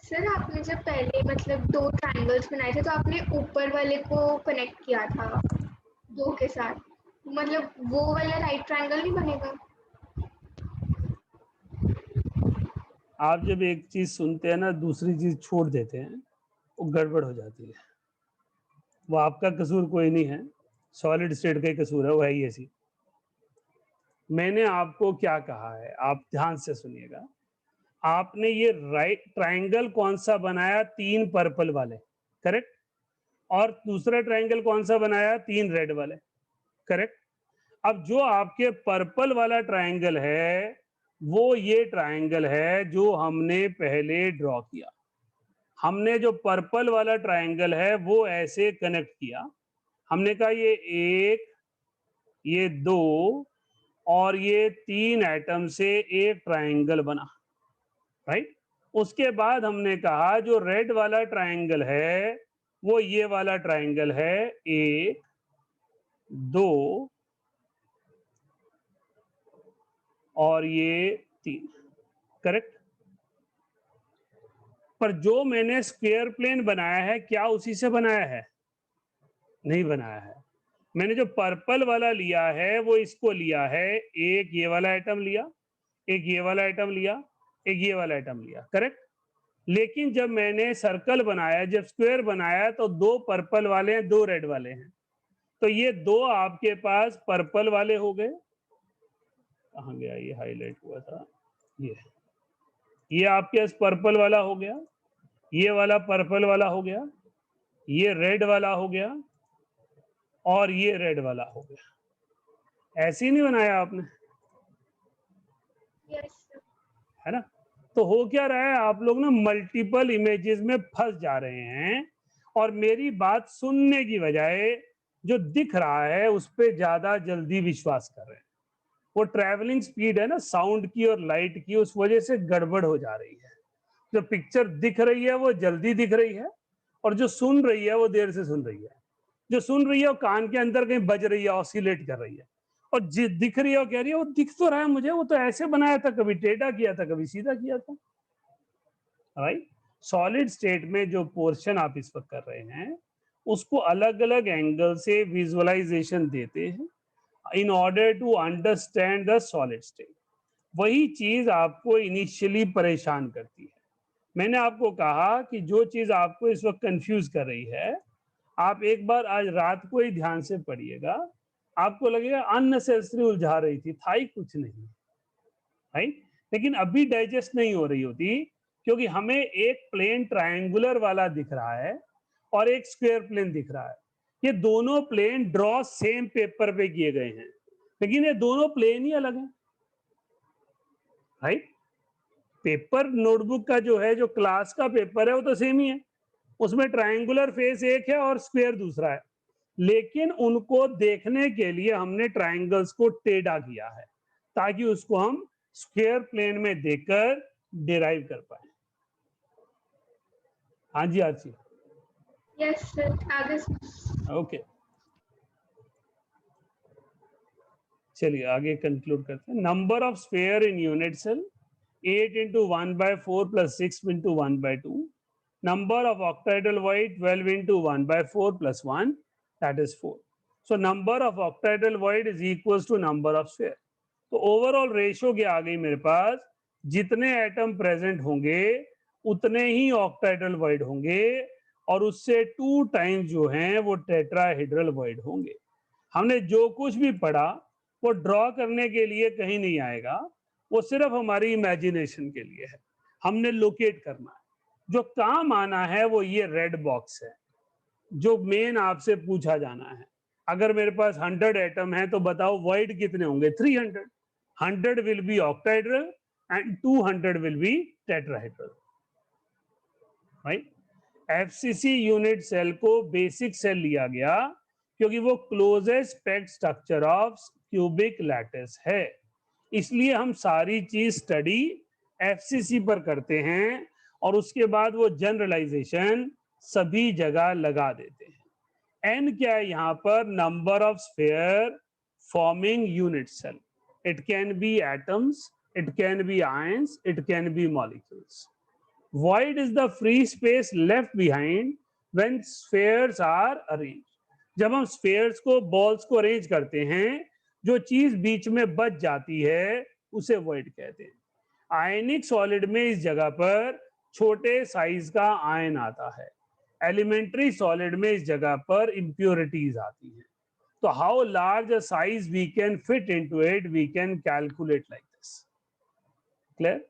सर आपने जब पहले मतलब दो ट्रायंगल्स बनाए थे तो आपने ऊपर वाले को कनेक्ट किया था, 2 के साथ, मतलब वो वाला राइट ट्रायंगल नहीं बनेगा? आप जब एक चीज सुनते हैं ना, दूसरी चीज छोड़ देते हैं, वो गड़बड़ हो जाती है। वो आपका कसूर कोई नहीं है, सॉलिड स्टेट का ही कसूर है, वो है ही ऐसी। मैंने आपको क्या कहा है, आप ध्यान से सुनिएगा। आपने ये राइट ट्रायंगल कौन सा बनाया? 3 पर्पल वाले, करेक्ट। और दूसरा ट्रायंगल कौन सा बनाया? 3 रेड वाले, करेक्ट। अब जो आपके पर्पल वाला ट्रायंगल है, वो ये ट्रायंगल है जो हमने पहले ड्रॉ किया। हमने जो पर्पल वाला ट्रायंगल है वो ऐसे कनेक्ट किया। हमने कहा ये 1, ये 2 और ये 3 एटम से एक ट्रायंगल बना, राइट। उसके बाद हमने कहा जो रेड वाला ट्रायंगल है वो ये वाला ट्रायंगल है, 1, 2 और ये 3, करेक्ट। पर जो मैंने स्क्वायर प्लेन बनाया है, क्या उसी से बनाया है? नहीं बनाया है। मैंने जो पर्पल वाला लिया है वो इसको लिया है, एक ये वाला आइटम लिया, एक ये वाला आइटम लिया, एक ये वाला आइटम लिया, करेक्ट। लेकिन जब मैंने सर्कल बनाया, जब स्क्वायर बनाया, तो 2 पर्पल वाले हैं, 2 रेड वाले हैं। तो ये 2 आपके पास पर्पल वाले हो गए। कहाँ गया ये हाईलाइट हुआ था? ये आपके पास पर्पल वाला हो गया, ये वाला पर्पल वाला हो गया, ये रेड वाला हो गया और ये रेड वाला हो गया। ऐसे ही नहीं बनाया आपने? है ना? तो हो क्या रहा है, आप लोग ना मल्टीपल इमेजेस में फंस जा रहे हैं और मेरी बात सुनने की बजाय जो दिख रहा है उस पर ज्यादा जल्दी विश्वास कर रहे हैं। वो ट्रैवलिंग स्पीड है ना साउंड की और लाइट की, उस वजह से गड़बड़ हो जा रही है। जो पिक्चर दिख रही है वो जल्दी दिख रही है और जो सुन रही है वो देर से सुन रही है। जो सुन रही है वो कान के अंदर कहीं बज रही है, ऑसिलेट कर रही है, और जो दिख रही है वो कह रही है वो दिख तो रहा है मुझे, वो तो ऐसे बनाया था, कभी टेढ़ा किया था, कभी सीधा किया था, राइट। सॉलिड स्टेट में जो पोर्शन आप इस वक्त कर रहे हैं उसको अलग अलग एंगल से विजुअलाइजेशन देते हैं in order to understand the solid state. वही चीज आपको इनिशियली परेशान करती है। मैंने आपको कहा कि जो चीज आपको इस वक्त कंफ्यूज कर रही है, आप एक बार आज रात को ही ध्यान से पढ़िएगा, आपको लगेगा अननेसेसरी उलझा रही थी, था ही कुछ नहीं, राइट। लेकिन अभी डाइजेस्ट नहीं हो रही होती, क्योंकि हमें एक प्लेन ट्रायंगुलर वाला दिख रहा है और एक स्क्वायर प्लेन दिख रहा है। ये दोनों प्लेन ड्रॉ सेम पेपर पे किए गए हैं, लेकिन ये दोनों प्लेन ही अलग हैं, राइट। पेपर नोटबुक का जो है, जो क्लास का पेपर है, वो तो सेम ही है, उसमें ट्रायंगुलर फेस एक है और स्क्वायर दूसरा है, लेकिन उनको देखने के लिए हमने ट्रायंगल्स को टेढ़ा किया है ताकि उसको हम स्क्वायर प्लेन में देखकर डिराइव कर पाए। हाँ जी आरसी। यस सर, आगे। ओके, चलिए आगे कंक्लूड करते हैं। Number of sphere in unit cell 8 into 1/4 plus 6 into 1/2. Number of octahedral void 12 into 1/4 plus 1, that is 4. So number of octahedral void is equals to number of sphere. तो overall ratio क्या आ गई मेरे पास, जितने atom present होंगे उतने ही octahedral void होंगे और उससे 2 टाइम्स जो हैं वो टेट्राहेड्रल वॉइड होंगे। हमने जो कुछ भी पढ़ा वो ड्रॉ करने के लिए कहीं नहीं आएगा, वो सिर्फ हमारी इमेजिनेशन के लिए है, हमने लोकेट करना है। जो काम आना है वो ये रेड बॉक्स है, जो मेन आपसे पूछा जाना है। अगर मेरे पास 100 एटम है तो बताओ वॉइड कितने होंगे? 300। 100 will be octahedral and 200 will be tetrahedral, right. FCC unit cell को बेसिक सेल लिया गया क्योंकि वो closest packed structure of cubic lattice है, इसलिए हम सारी चीज स्टडी एफसीसी पर करते हैं और उसके बाद वो जनरलाइजेशन सभी जगह लगा देते हैं। एन क्या है यहाँ पर? Number of sphere forming unit cell. It can be atoms, it can be ions, it can be molecules. void is the free space left behind when spheres are arranged. जब हम स्फेयर्स को, balls को arrange करते हैं, जो चीज बीच में बच जाती है उसे वॉइड कहते हैं। आयनिक सॉलिड में इस जगह पर छोटे साइज का आयन आता है, एलिमेंट्री सॉलिड में इस जगह पर इम्प्योरिटीज आती हैं। तो how large a size we can fit into it, we can calculate like this. Clear?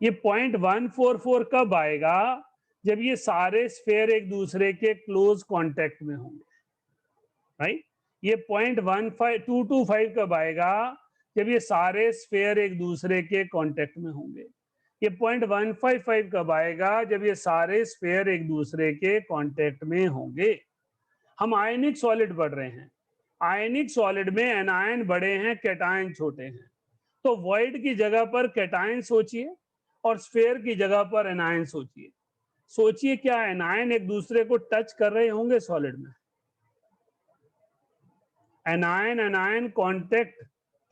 ये 0.144 कब आएगा? जब ये सारे स्फेयर एक दूसरे के क्लोज कांटेक्ट में होंगे, राइट? ये 0.15225 कब आएगा? जब ये सारे स्फेयर एक दूसरे के कांटेक्ट में होंगे। ये 0.155 कब आएगा? जब ये सारे स्फेयर एक दूसरे के कांटेक्ट में होंगे। हम आयनिक सॉलिड पढ़ रहे हैं, आयनिक सॉलिड में एनायन बड़े हैं, कैटायन छोटे हैं। तो वॉइड की जगह पर कैटायन सोचिए और स्फेयर की जगह पर एनायन सोचिए। सोचिए क्या एनायन एक दूसरे को टच कर रहे होंगे सॉलिड में? एनायन एनायन कांटेक्ट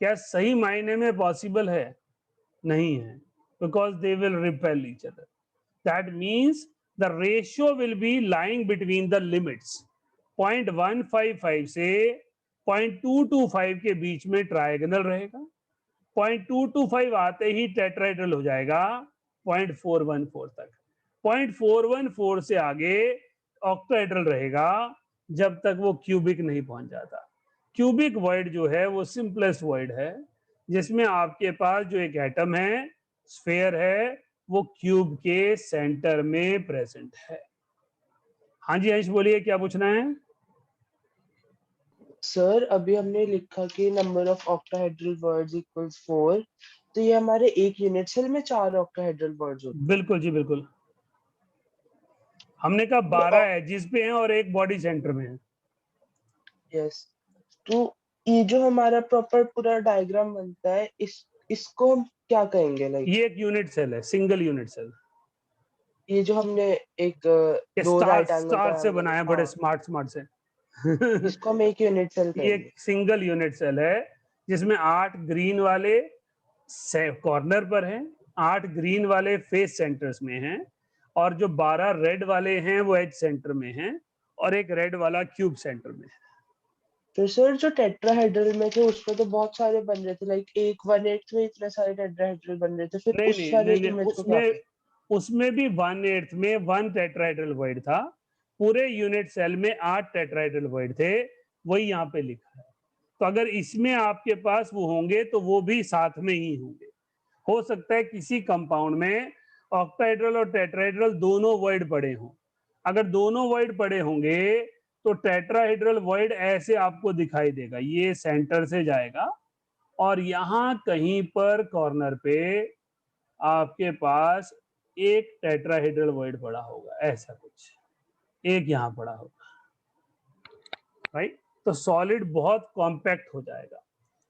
क्या सही मायने में पॉसिबल है? नहीं है, because they will repel each other. That means the ratio will be lying between the limits. 0.155 से 0.225 के बीच में ट्रायगोनल रहेगा। 0.225 आते ही टेट्राहेड्रल हो जाएगा 0.414 तक। 0.414 से आगे ऑक्टाहेड्रल रहेगा जब तक वो क्यूबिक नहीं पहुंच जाता। क्यूबिक वॉइड जो है वो सिंपलेस्ट वॉइड है, जिसमें आपके पास जो एक एटम है, स्फेयर है, वो क्यूब के सेंटर में प्रेजेंट है। हाँ जी अंश बोलिए, क्या पूछना है? सर अभी हमने लिखा कि number of octahedral words equals 4, तो ये हमारे एक यूनिट सेल में 4 ऑक्टाहेड्रल वर्ड्स होते हैं। बिल्कुल जी बिल्कुल। हमने कहा 12 एजिस पे हैं और एक बॉडी सेंटर में है। यस, तो ये जो हमारा प्रॉपर पूरा डायग्राम बनता है, इसको हम क्या कहेंगे? लाइक ये एक यूनिट सेल है, सिंगल यूनिट सेल। ये जो हमने एक दो राइट एंगल स्टार से बनाया, बड़े स्मार्ट से इसको हम एक यूनिट सेल ये कहेंगे। एक सिंगल यूनिट सेल है जिसमें 8 ग्रीन वाले कॉर्नर पर हैं, 8 ग्रीन वाले फेस सेंटर्स में हैं, और जो 12 रेड वाले हैं वो एज सेंटर में हैं, और एक रेड वाला क्यूब सेंटर में है। तो सर जो टेट्राहेड्रल में थे उसमें तो बहुत सारे बन रहे थे, लाइक एक 1/8 में इतने सारे टेट्राहेड्रल बन रहे थे, फिर नहीं उस नहीं वाले नहीं, नहीं इमेज को क्या? उसमें भी 1/8 में 1 टेट्राहेड्रल वॉइड था। पूरे यूनिट सेल में 8 टेट्राहेड्रल वॉइड थे, वही यहाँ पे लिखा है। तो अगर इसमें आपके पास वो होंगे तो वो भी साथ में ही होंगे। हो सकता है किसी कंपाउंड में ऑक्टाहेड्रल और टेट्राहेड्रल दोनों वॉइड पड़े हों। अगर दोनों वॉइड पड़े होंगे तो टेट्राहेड्रल वॉइड ऐसे आपको दिखाई देगा, ये सेंटर से जाएगा और यहाँ कहीं पर कॉर्नर पे आपके पास एक टेट्राहेड्रल वॉइड पड़ा होगा, ऐसा कुछ एक यहाँ पड़ा होगा, राइट? तो सॉलिड बहुत कॉम्पैक्ट हो जाएगा।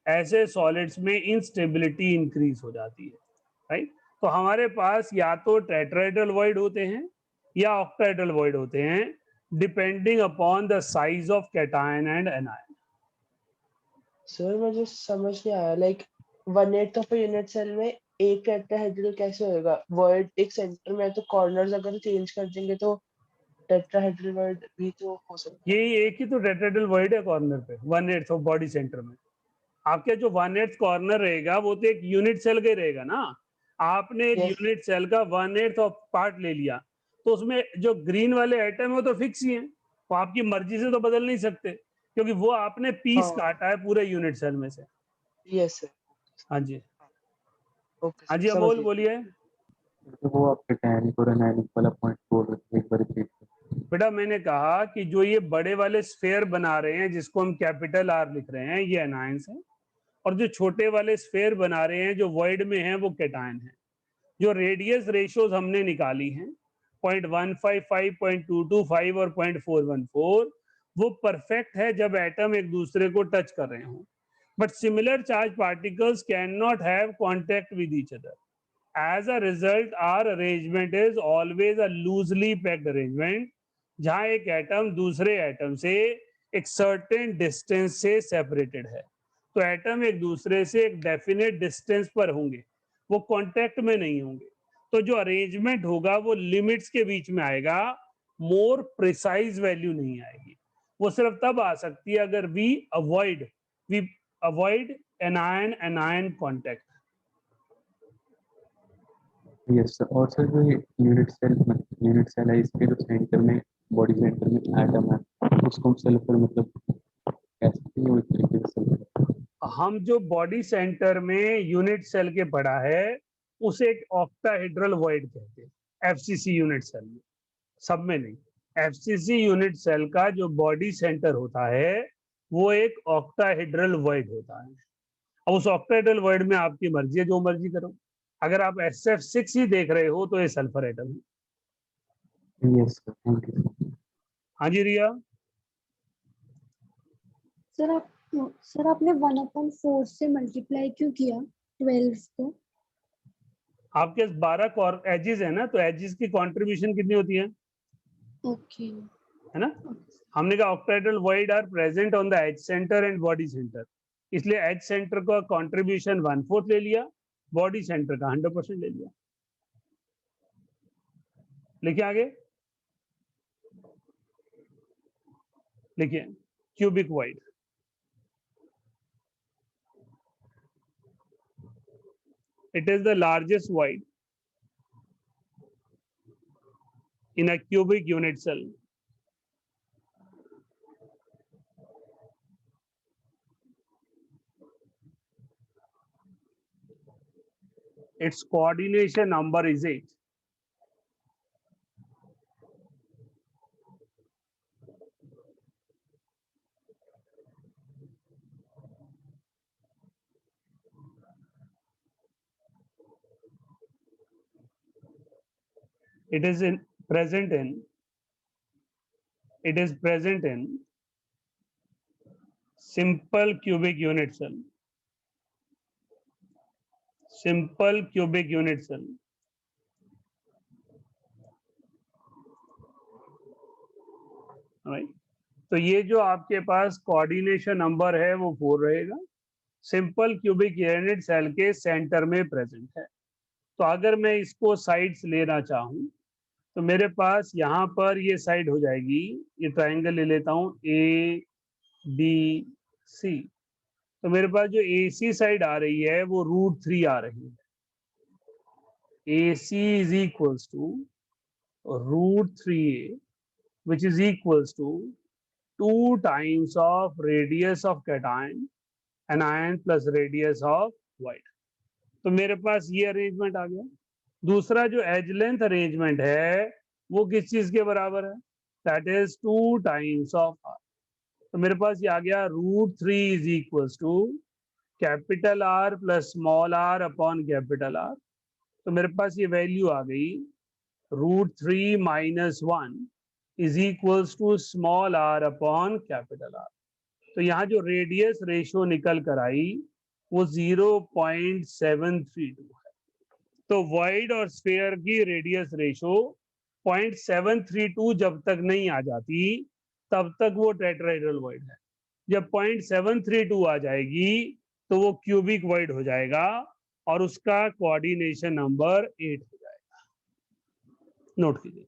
ऐसे सॉलिड्स में इंस्टेबिलिटी इंक्रीज हो जाती है, राइट? तो हमारे पास या तो टेट्राहेड्रल वॉइड होते हैं या ऑक्टाहेड्रल वॉइड होते हैं, depending upon the size of cation and anion. Sir मुझे समझ नहीं आया, लाइक 1/8 ऑफ यूनिट सेल में एक टेट्राहेड्रल कैसे होगा? वर्ड एक सेंटर में है तो कॉर्नर्स अगर चेंज कर देंगे तो टेट्राहेड्रल वर्ड भी तो हो सकता है। ये एक ही तो टेट्राहेड्रल वॉइड है कॉर्नर पे, 1/8 ऑफ बॉडी सेंटर में। आपके जो 1/8 कॉर्नर रहेगा वो तो एक यूनिट सेल का ही रहेगा ना। आपने एक यूनिट सेल का 1/8 ऑफ पार्ट ले लिया तो उसमें जो ग्रीन वाले आइटम है वो तो फिक्स ही है, वो आपकी मर्जी से तो बदल नहीं सकते, क्योंकि वो आपने पीस काटा है पूरे यूनिट सेल में से। Yes sir. हाँ जी, ओके हाँ जी अमोल बोलिए। वो आपके डायनिक और एनायनिक वाला पॉइंट बोल रहे थे, एक बार रिपीट। बेटा मैंने कहा कि जो ये बड़े वाले स्फेयर बना रहे हैं जिसको हम कैपिटल आर लिख रहे हैं, ये एनायंस हैं, और जो छोटे वाले स्फेयर बना रहे हैं जो वॉइड में हैं वो कैटायन हैं। जो रेडियस रेशियोज हमने निकाली हैं 0.155, 0.225 और 0.414, वो परफेक्ट है जब एटम एक दूसरे को टच कर रहे हों। But similar charge particles can not have contact with each other. As a result, our arrangement is always a loosely packed arrangement, जहां एक एटम दूसरे एटम से एक सर्टेन डिस्टेंस से सेपरेटेड है। तो एटम एक दूसरे से एक डेफिनेट डिस्टेंस पर होंगे, वो कांटेक्ट में नहीं होंगे। तो जो अरेंजमेंट होगा वो लिमिट्स के बीच में आएगा, मोर प्रिसाइज वैल्यू नहीं आएगी। वो सिर्फ तब आ सकती है अगर we avoid anion anion contact. Yes sir. और सर जो यूनिट सेल है, इसके जो सेंटर में, बॉडी सेंटर में एटम है, उसको हम सल्फर मतलब कह सकते हैं, उस तरीके से सल्फर। हम जो बॉडी सेंटर में यूनिट सेल के पढ़ा है उसे एक ऑक्टाहेड्रल वॉइड कहते हैं, एफसीसी यूनिट सेल में, सब में नहीं। एफसीसी यूनिट सेल का जो बॉडी सेंटर होता है वो एक ऑक्टाहेड्रल वॉइड होता है। अब उस ऑक्टाहेड्रल वॉइड में आपकी मर्जी है, जो मर्जी करो। अगर आप SF6 ही देख रहे हो तो ये सल्फर एटम है। Yes sir, thank you. हाँ जी रिया। सर आपने 1/4 से मल्टीप्लाई क्यों किया 12 को? आपके 12 एजेस है ना, तो एजेस की कंट्रीब्यूशन कितनी होती है? ओके। है ना, हमने कहा octahedral void are present on the edge centre and body centre, इसलिए एज सेंटर का कंट्रीब्यूशन 1/4 ले लिया, बॉडी सेंटर का 100% ले लिया। लिखिए आगे, लिखिए cubic void. It is the largest void in a cubic unit cell. Its coordination number is 8. It is present in simple cubic unit cell. Simple cubic unit cell. Right? तो ये जो आपके पास कोऑर्डिनेशन नंबर है वो 4 रहेगा, simple cubic unit cell के centre में present है। तो अगर मैं इसको साइड्स लेना चाहूं तो मेरे पास यहाँ पर ये साइड हो जाएगी, ये ट्रायंगल ले लेता हूँ ABC। तो मेरे पास जो AC साइड आ रही है वो √3 आ रही है। AC is equals to √3A, which is equals to 2 times of radius of cation anion plus radius of void। तो मेरे पास ये अरेंजमेंट आ गया। दूसरा जो एज लेंथ अरेंजमेंट है वो किस चीज के बराबर है? That is 2 times of R। तो मेरे पास ये आ गया √3 is equals to capital R plus small r upon capital R। तो मेरे पास ये वैल्यू आ गई √3 minus 1 is equals to small r upon capital R। तो यहाँ जो रेडियस रेशियो निकल कर आई वो 0.732 है। तो वॉइड और स्फीयर की रेडियस रेशियो 0.732 जब तक नहीं आ जाती तब तक वो टेट्राहेड्रल वॉइड है। जब 0.732 आ जाएगी तो वो क्यूबिक वॉइड हो जाएगा और उसका कोऑर्डिनेशन नंबर 8 हो जाएगा। नोट कीजिए।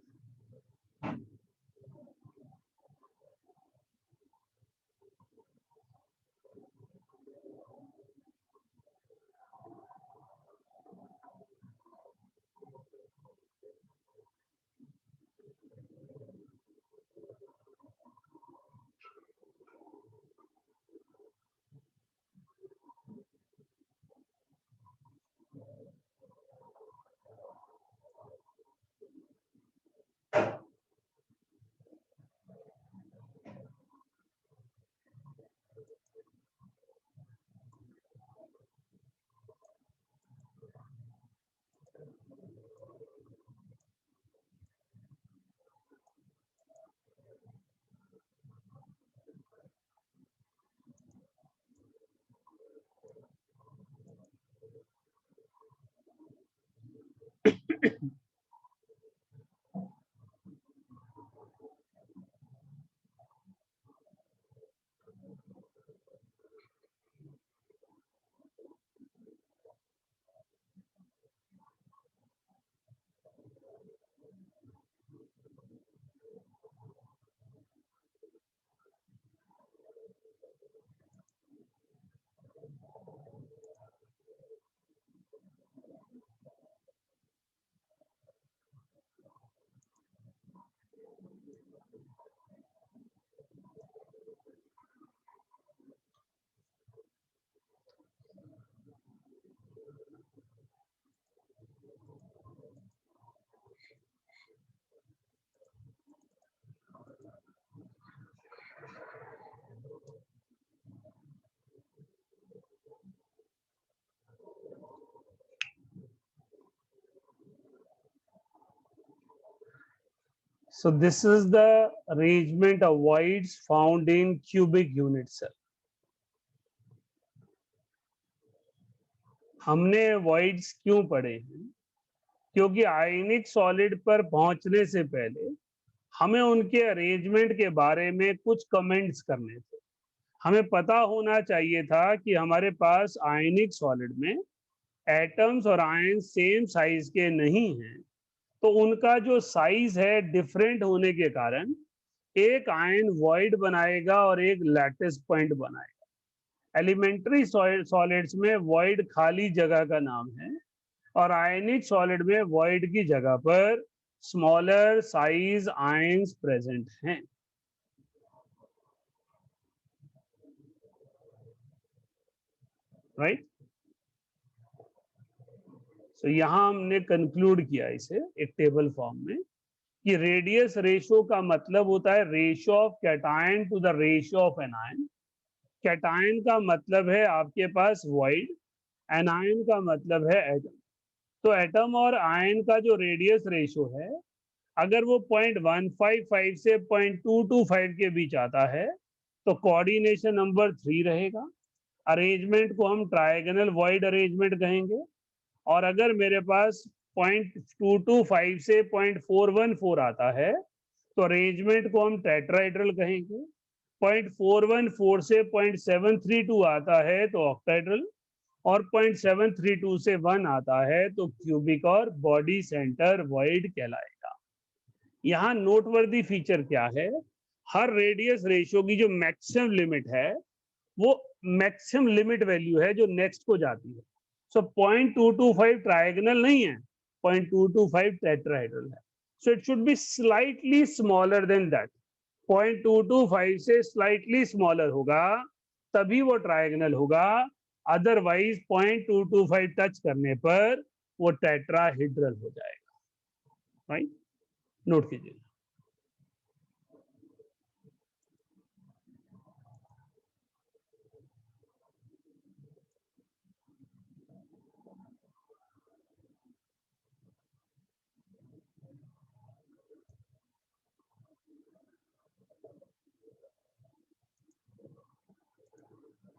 So this is the arrangement of voids found in cubic unit cell. हमने voids क्यों पढ़े हैं? क्योंकि आयनिक सॉलिड पर पहुंचने से पहले हमें उनके अरेंजमेंट के बारे में कुछ कमेंट्स करने थे। हमें पता होना चाहिए था कि हमारे पास आयनिक सॉलिड में एटम्स और आयन सेम साइज के नहीं हैं, तो उनका जो साइज है डिफरेंट होने के कारण एक आयन वॉइड बनाएगा और एक लैटिस पॉइंट बनाएगा। एलिमेंट्री सॉलिड्स में वॉइड खाली जगह का नाम है और आयनिक सॉलिड में वॉइड की जगह पर स्मॉलर साइज आयंस प्रेजेंट हैं। राइट? तो यहां हमने कंक्लूड किया इसे एक टेबल फॉर्म में कि रेडियस रेशियो का मतलब होता है ratio of cation to the ratio of anion. Cation का मतलब है आपके पास वॉइड, एनायन का मतलब है एटम। तो एटम और आयन का जो रेडियस रेशियो है, अगर वो 0.155 से 0.225 के बीच आता है तो कोऑर्डिनेशन नंबर 3 रहेगा। अरेंजमेंट को हम ट्रायगोनल वॉइड अरेंजमेंट कहेंगे। और अगर मेरे पास 0.225 से 0.414 आता है तो अरेंजमेंट को हम टेट्राहेड्रल कहेंगे। 0.414 से 0.732 आता है तो ऑक्टाहेड्रल, और 0.732 से 1 आता है तो क्यूबिक और बॉडी सेंटर वॉइड कहलाएगा। यहाँ नोटवर्दी फीचर क्या है? हर रेडियस रेशियो की जो मैक्सिमम लिमिट है वो मैक्सिमम लिमिट वैल्यू है जो नेक्स्ट को जाती है। सो 0.225 ट्रायगोनल नहीं है, 0.225 टेट्राहेड्रल है। So it should be slightly smaller than that. 0.225 से स्लाइटली स्मॉलर होगा तभी वो ट्रायगोनल होगा, अदरवाइज 0.225 टच करने पर वो टेट्राहेड्रल हो जाएगा। राइट? नोट कीजिए।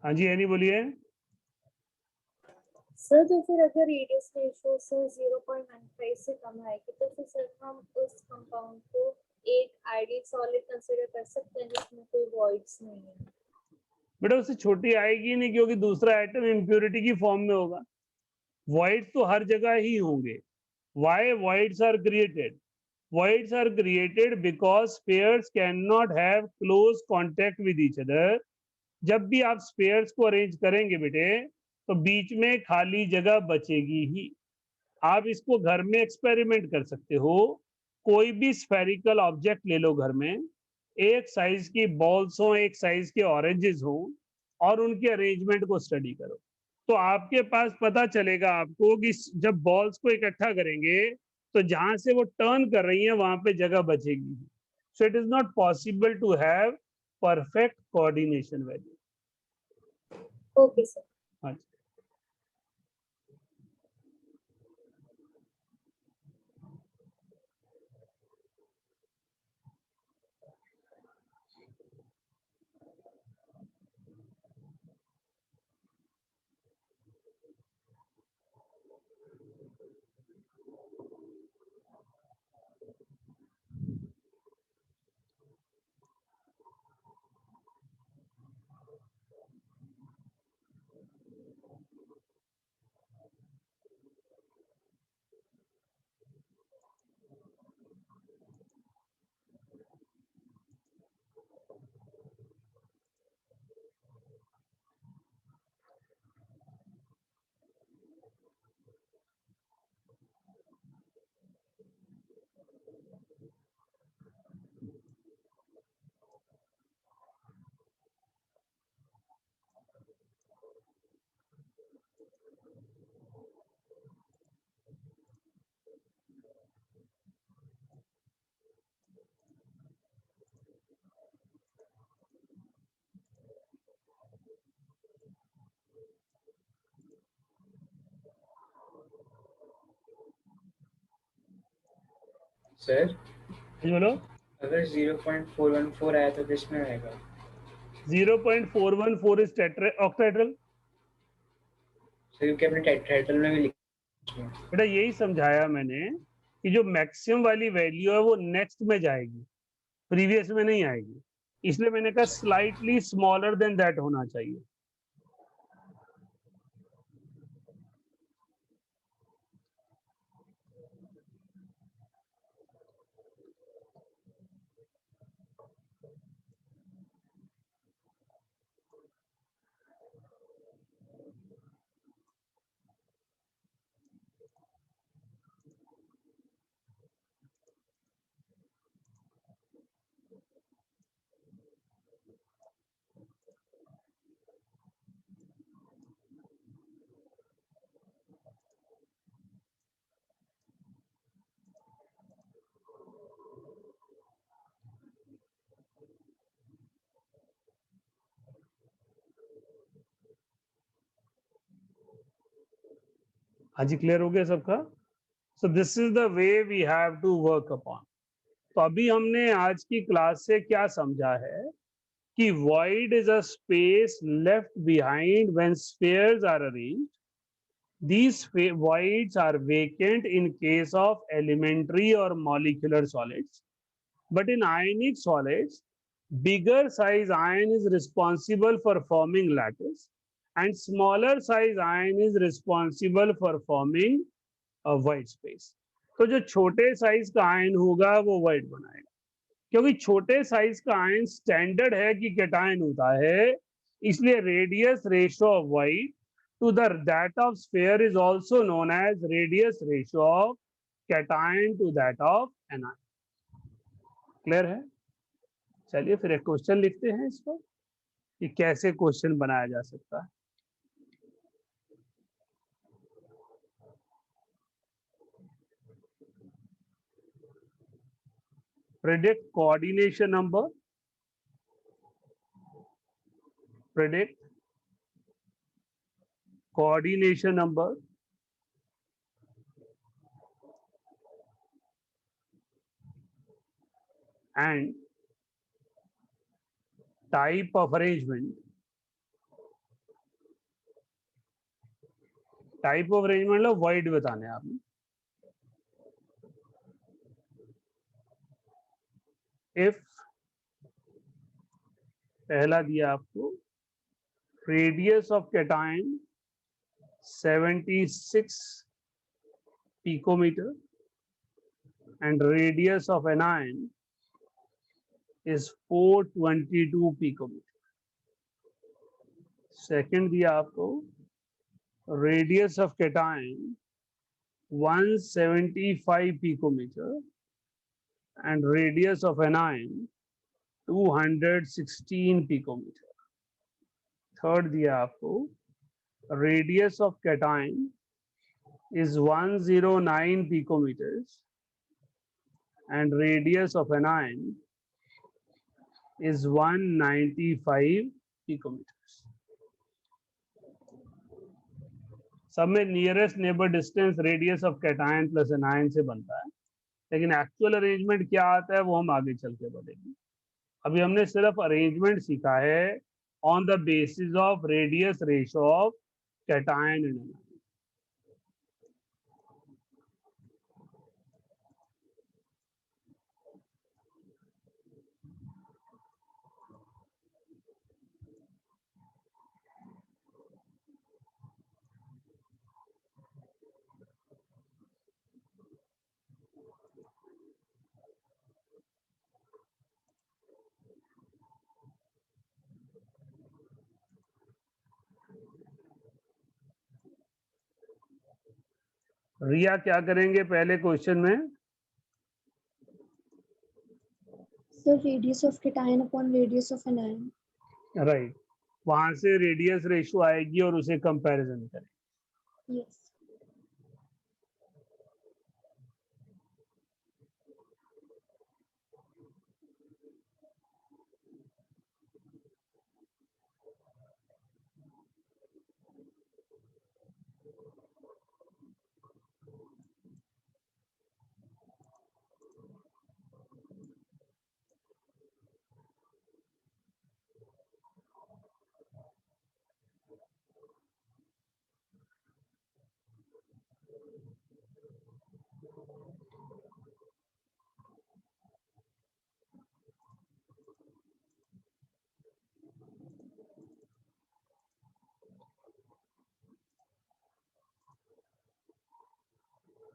हाँ जी, एनी बोलिए। सर तो फिर अगर रेडियस रेशियो सर 0.15 से कम आएगी तो फिर सर हम उस कंपाउंड को एक आइडियल सॉलिड कंसीडर कर सकते हैं जिसमें कोई वॉइड्स नहीं है। बेटा उससे छोटी आएगी नहीं, क्योंकि दूसरा एटम इम्प्योरिटी की फॉर्म में होगा। वॉइड्स तो हर जगह ही होंगे। Why voids are created? Voids are created because pairs cannot have close contact with each other. जब भी आप स्पेयर्स को अरेंज करेंगे बेटे तो बीच में खाली जगह बचेगी ही। आप इसको घर में एक्सपेरिमेंट कर सकते हो। कोई भी स्फेरिकल ऑब्जेक्ट ले लो घर में, एक साइज की बॉल्स हो, एक साइज के ऑरेंजेस हो, और उनके अरेंजमेंट को स्टडी करो तो आपके पास पता चलेगा आपको कि जब बॉल्स को इकट्ठा करेंगे तो जहां से वो टर्न कर रही हैं वहां पे जगह बचेगी। So it is not possible to have perfect coordination value. Okay sir. हाँ जी। सर बोलो। अगर 0.414 आया तो किसमें आएगा? 0.414 इज ऑक्टाहेड्रल। क्योंकि अपने टेट्राहेड्रल में भी लिखा है। बेटा यही समझाया मैंने कि जो मैक्सिमम वाली वैल्यू है वो नेक्स्ट में जाएगी, प्रीवियस में नहीं आएगी, इसलिए मैंने कहा स्लाइटली स्मॉलर देन दैट होना चाहिए। हाँ जी, क्लियर हो गया सबका? So this is the way we have to work upon. तो अभी हमने आज की क्लास से क्या समझा है कि void is a space left behind when spheres are arranged. These voids are vacant in case of elementary or molecular solids, but in ionic solids, bigger size ion is responsible for forming lattice and smaller size ion is responsible for forming a void space. तो जो छोटे size का ion होगा वो void बनाएगा, क्योंकि छोटे size का आयन स्टैंडर्ड है कि कैटायन होता है, इसलिए radius ratio of void to the that of sphere is also known as radius ratio of cation to that of anion. Clear है? चलिए फिर एक क्वेश्चन लिखते हैं इस पर कि कैसे क्वेश्चन बनाया जा सकता है। Predict coordination number. Predict coordination number and type of arrangement. Type of arrangement low, void बताने आपने। If पहला दिया आपको radius of cation 76 picometer and radius of anion is 422 picometer. Second दिया आपको radius of cation 175 picometer and radius of anion 216 picometer. Third दिया आपको radius of cation is 109 picometers and radius of anion is 195 picometers. सब में nearest neighbour distance radius of cation plus anion से बनता है, लेकिन एक्चुअल अरेंजमेंट क्या आता है वो हम आगे चल के बढ़ेंगे। अभी हमने सिर्फ अरेंजमेंट सीखा है on the basis of radius ratio of cation and anion. Riya क्या करेंगे पहले क्वेश्चन में? Sir radius of cation upon radius of anion. Right, वहां से रेडियस रेशियो आएगी और उसे कंपैरिजन करें। Yes.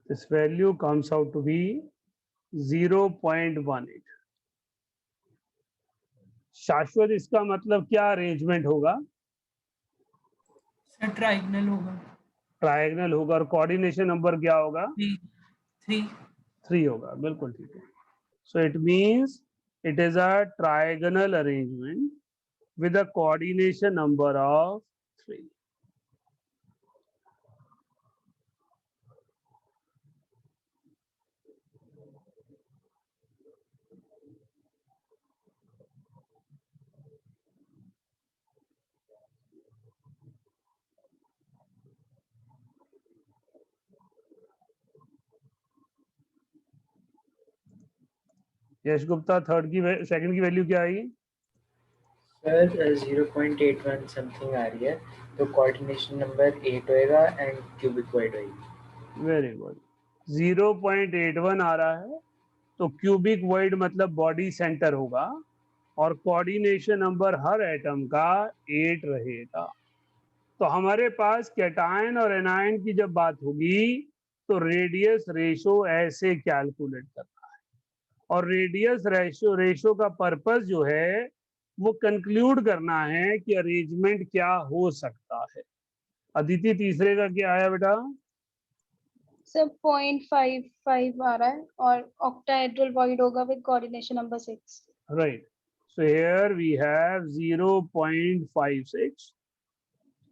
This value comes out to be 0.18. शाश्वत इसका मतलब क्या अरेंजमेंट होगा? सर ट्राइगनल होगा। ट्रायंगल होगा। और कोऑर्डिनेशन नंबर क्या होगा? 3 होगा। बिल्कुल ठीक है। So it means it is a triangle arrangement with a coordination number of 3. Yash Gupta second की वैल्यू क्या आई? सर 0.81 समथिंग आ रही है, तो कोऑर्डिनेशन नंबर 8 होएगा एंड क्यूबिक वाइड होएगी। Very good. 0.81 आ रहा है, तो क्यूबिक वाइड मतलब बॉडी सेंटर होगा और कोऑर्डिनेशन नंबर हर एटम का 8 रहेगा। तो हमारे पास कैटायन और एनायन की जब बात होगी तो रेडियस रेशो ऐसे कैलकुलेट करना है, और रेडियस रेशो का पर्पस जो है वो कंक्लूड करना है कि अरेंजमेंट क्या हो सकता है। अदिति तीसरे का क्या आया बेटा? सर 0.55 आ रहा है और ऑक्टाहेड्रल वॉइड होगा with coordination number 6। Right. So here we have 0.56.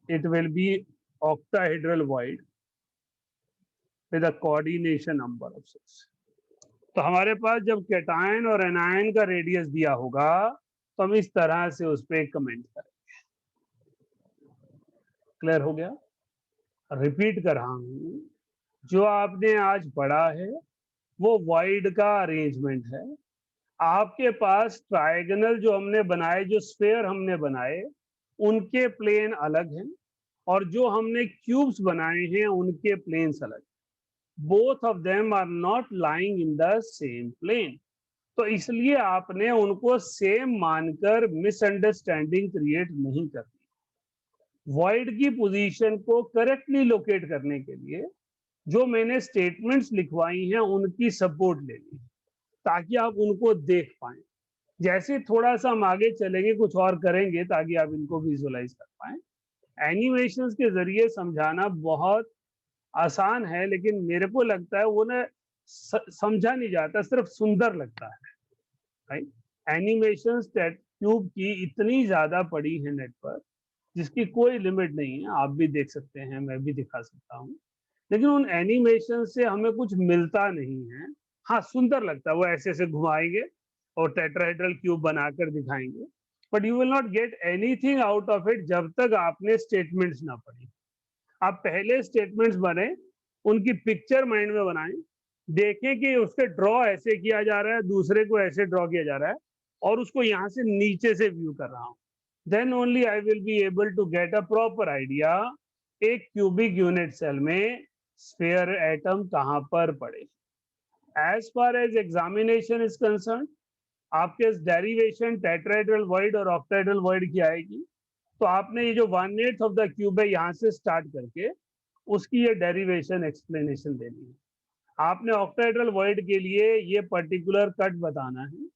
It will be octahedral void with a coordination number of 6. तो हमारे पास जब कैटायन और एनायन का रेडियस दिया होगा तो हम इस तरह से उस पर कमेंट करेंगे। क्लियर हो गया? रिपीट कर रहा हूं, जो आपने आज पढ़ा है वो वॉइड का अरेंजमेंट है। आपके पास ट्रायगोनल जो हमने बनाए, जो स्फीयर हमने बनाए, उनके प्लेन अलग हैं, और जो हमने क्यूब्स बनाए हैं उनके प्लेन्स अलग। Both of them are not lying in the same plane. तो इसलिए आपने उनको सेम मानकर मिसअंडरस्टैंडिंग क्रिएट नहीं करनी। वॉइड की पोजीशन को करेक्टली लोकेट करने के लिए जो मैंने स्टेटमेंट्स लिखवाई हैं उनकी सपोर्ट लेनी है, ताकि आप उनको देख पाएं। जैसे थोड़ा सा हम आगे चलेंगे, कुछ और करेंगे ताकि आप इनको विजुअलाइज कर पाएं। एनिमेशंस के जरिए समझाना बहुत आसान है, लेकिन मेरे को लगता है वो ना समझा नहीं जाता, सिर्फ सुंदर लगता है। राइट? एनिमेशंस ट्यूब की इतनी ज्यादा पड़ी है नेट पर जिसकी कोई लिमिट नहीं है। आप भी देख सकते हैं, मैं भी दिखा सकता हूँ, लेकिन उन एनिमेशन से हमें कुछ मिलता नहीं है। हाँ, सुंदर लगता है, वो ऐसे ऐसे घुमाएंगे और टेट्राहेड्रल क्यूब बनाकर दिखाएंगे, but you will not get anything out of it जब तक आपने स्टेटमेंट्स ना पढ़ी। आप पहले स्टेटमेंट्स बने, उनकी पिक्चर माइंड में बनाएं, देखें कि उसके ड्रॉ ऐसे किया जा रहा है, दूसरे को ऐसे ड्रॉ किया जा रहा है, और उसको यहाँ से नीचे से व्यू कर रहा हूँ। Then only I will be able to get a proper idea एक क्यूबिक यूनिट सेल में स्फीयर एटम कहाँ पर पड़े। As far as examination is concerned, आपके डेरिवेशन टेट्राहेड्रल वॉइड और ऑक्टाहेड्रल वॉइड की आएगी, तो आपने ये जो 1/8 ऑफ द क्यूब है यहाँ से स्टार्ट करके उसकी ये डेरिवेशन एक्सप्लेनेशन देनी है। आपने ऑक्टाहेड्रल वॉइड के लिए ये पर्टिकुलर कट बताना है,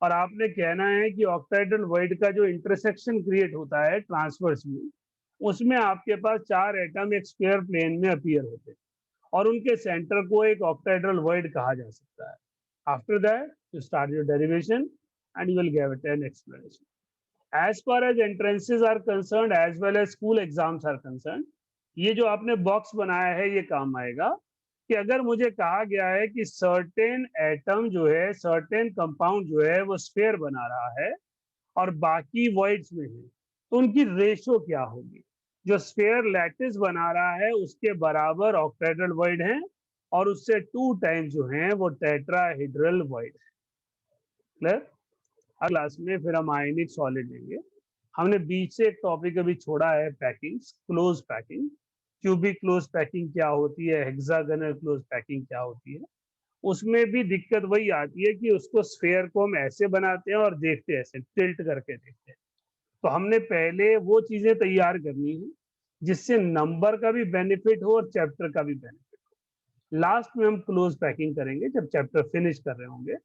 और आपने कहना है कि ऑक्टाहेड्रल वॉइड का जो इंटरसेक्शन क्रिएट होता है ट्रांसवर्स में, उसमें आपके पास 4 एटम एक स्क्वायर प्लेन में अपीयर होते हैं, और उनके सेंटर को एक ऑक्टाहेड्रल वॉइड कहा जा सकता है। After that you start your derivation and you will give an explanation. As far as entrances are concerned, as well as school exams are concerned, ये जो आपने बॉक्स बनाया है ये काम आएगा कि अगर मुझे कहा गया है कि सर्टेन एटम जो है, सर्टेन कंपाउंड जो है वो स्फीयर बना रहा है और बाकी वॉइड्स में है, तो उनकी रेशो क्या होगी। जो स्फीयर लैटिस बना रहा है उसके बराबर ऑक्टाहेड्रल वॉइड है, और उससे 2 टाइम्स जो है वो टेट्राहेड्रल वॉइड है। क्लियर? क्लास में फिर हम आयनिक सॉलिड लेंगे। हमने बीच से एक टॉपिक अभी छोड़ा है, packing, close packing. Cubic close packing क्या होती है, हेक्सागोनल क्लोज पैकिंग क्या होती है। उसमें भी दिक्कत वही आती है कि उसको स्फीयर को हम ऐसे बनाते हैं और देखते ऐसे टिल्ट करके देखते हैं। तो हमने पहले वो चीजें तैयार करनी है जिससे नंबर का भी बेनिफिट हो और चैप्टर का भी बेनिफिट हो। लास्ट में हम क्लोज पैकिंग करेंगे जब चैप्टर फिनिश कर रहे होंगे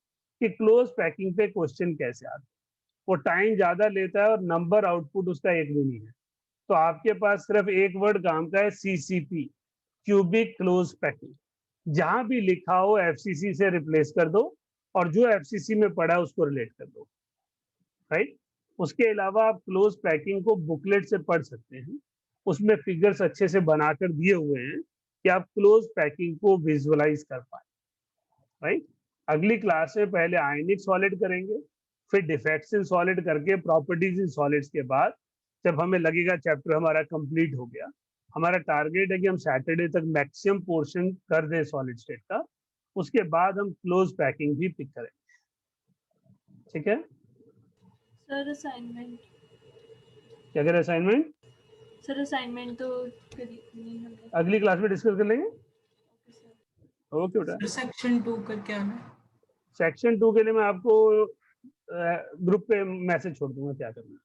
कि क्लोज पैकिंग पे क्वेश्चन कैसे आते हैं। वो टाइम ज्यादा लेता है और नंबर आउटपुट उसका एक भी नहीं है। तो आपके पास सिर्फ एक वर्ड काम का है, CCP, क्यूबिक क्लोज पैकिंग। जहां भी लिखा हो FCC से रिप्लेस कर दो और जो FCC में पढ़ा है उसको रिलेट कर दो, राइट। उसके अलावा आप क्लोज पैकिंग को बुकलेट से पढ़ सकते हैं, उसमें फिगर्स अच्छे से बनाकर दिए हुए हैं कि आप क्लोज पैकिंग को विजुअलाइज कर पाए, राइट। अगली क्लास में पहले आयनिक सॉलिड करेंगे, फिर डिफेक्ट्स इन सॉलिड करके प्रॉपर्टीज इन सॉलिड्स के बाद जब हमें लगेगा चैप्टर हमारा कंप्लीट हो गया, हमारा टारगेट है कि हम सैटरडे तक मैक्सिमम पोर्शन कर दें सॉलिड स्टेट का, उसके बाद हम क्लोज पैकिंग भी पिक करेंगे। ठीक है सर असाइनमेंट क्या करें? असाइनमेंट सर असाइनमेंट तो नहीं हमने अगली क्लास में डिस्कस कर लेंगे। ओके बेटा। सेक्शन 2 करके आना। सेक्शन 2 के लिए मैं आपको ग्रुप पे मैसेज छोड़ दूंगा क्या करना है।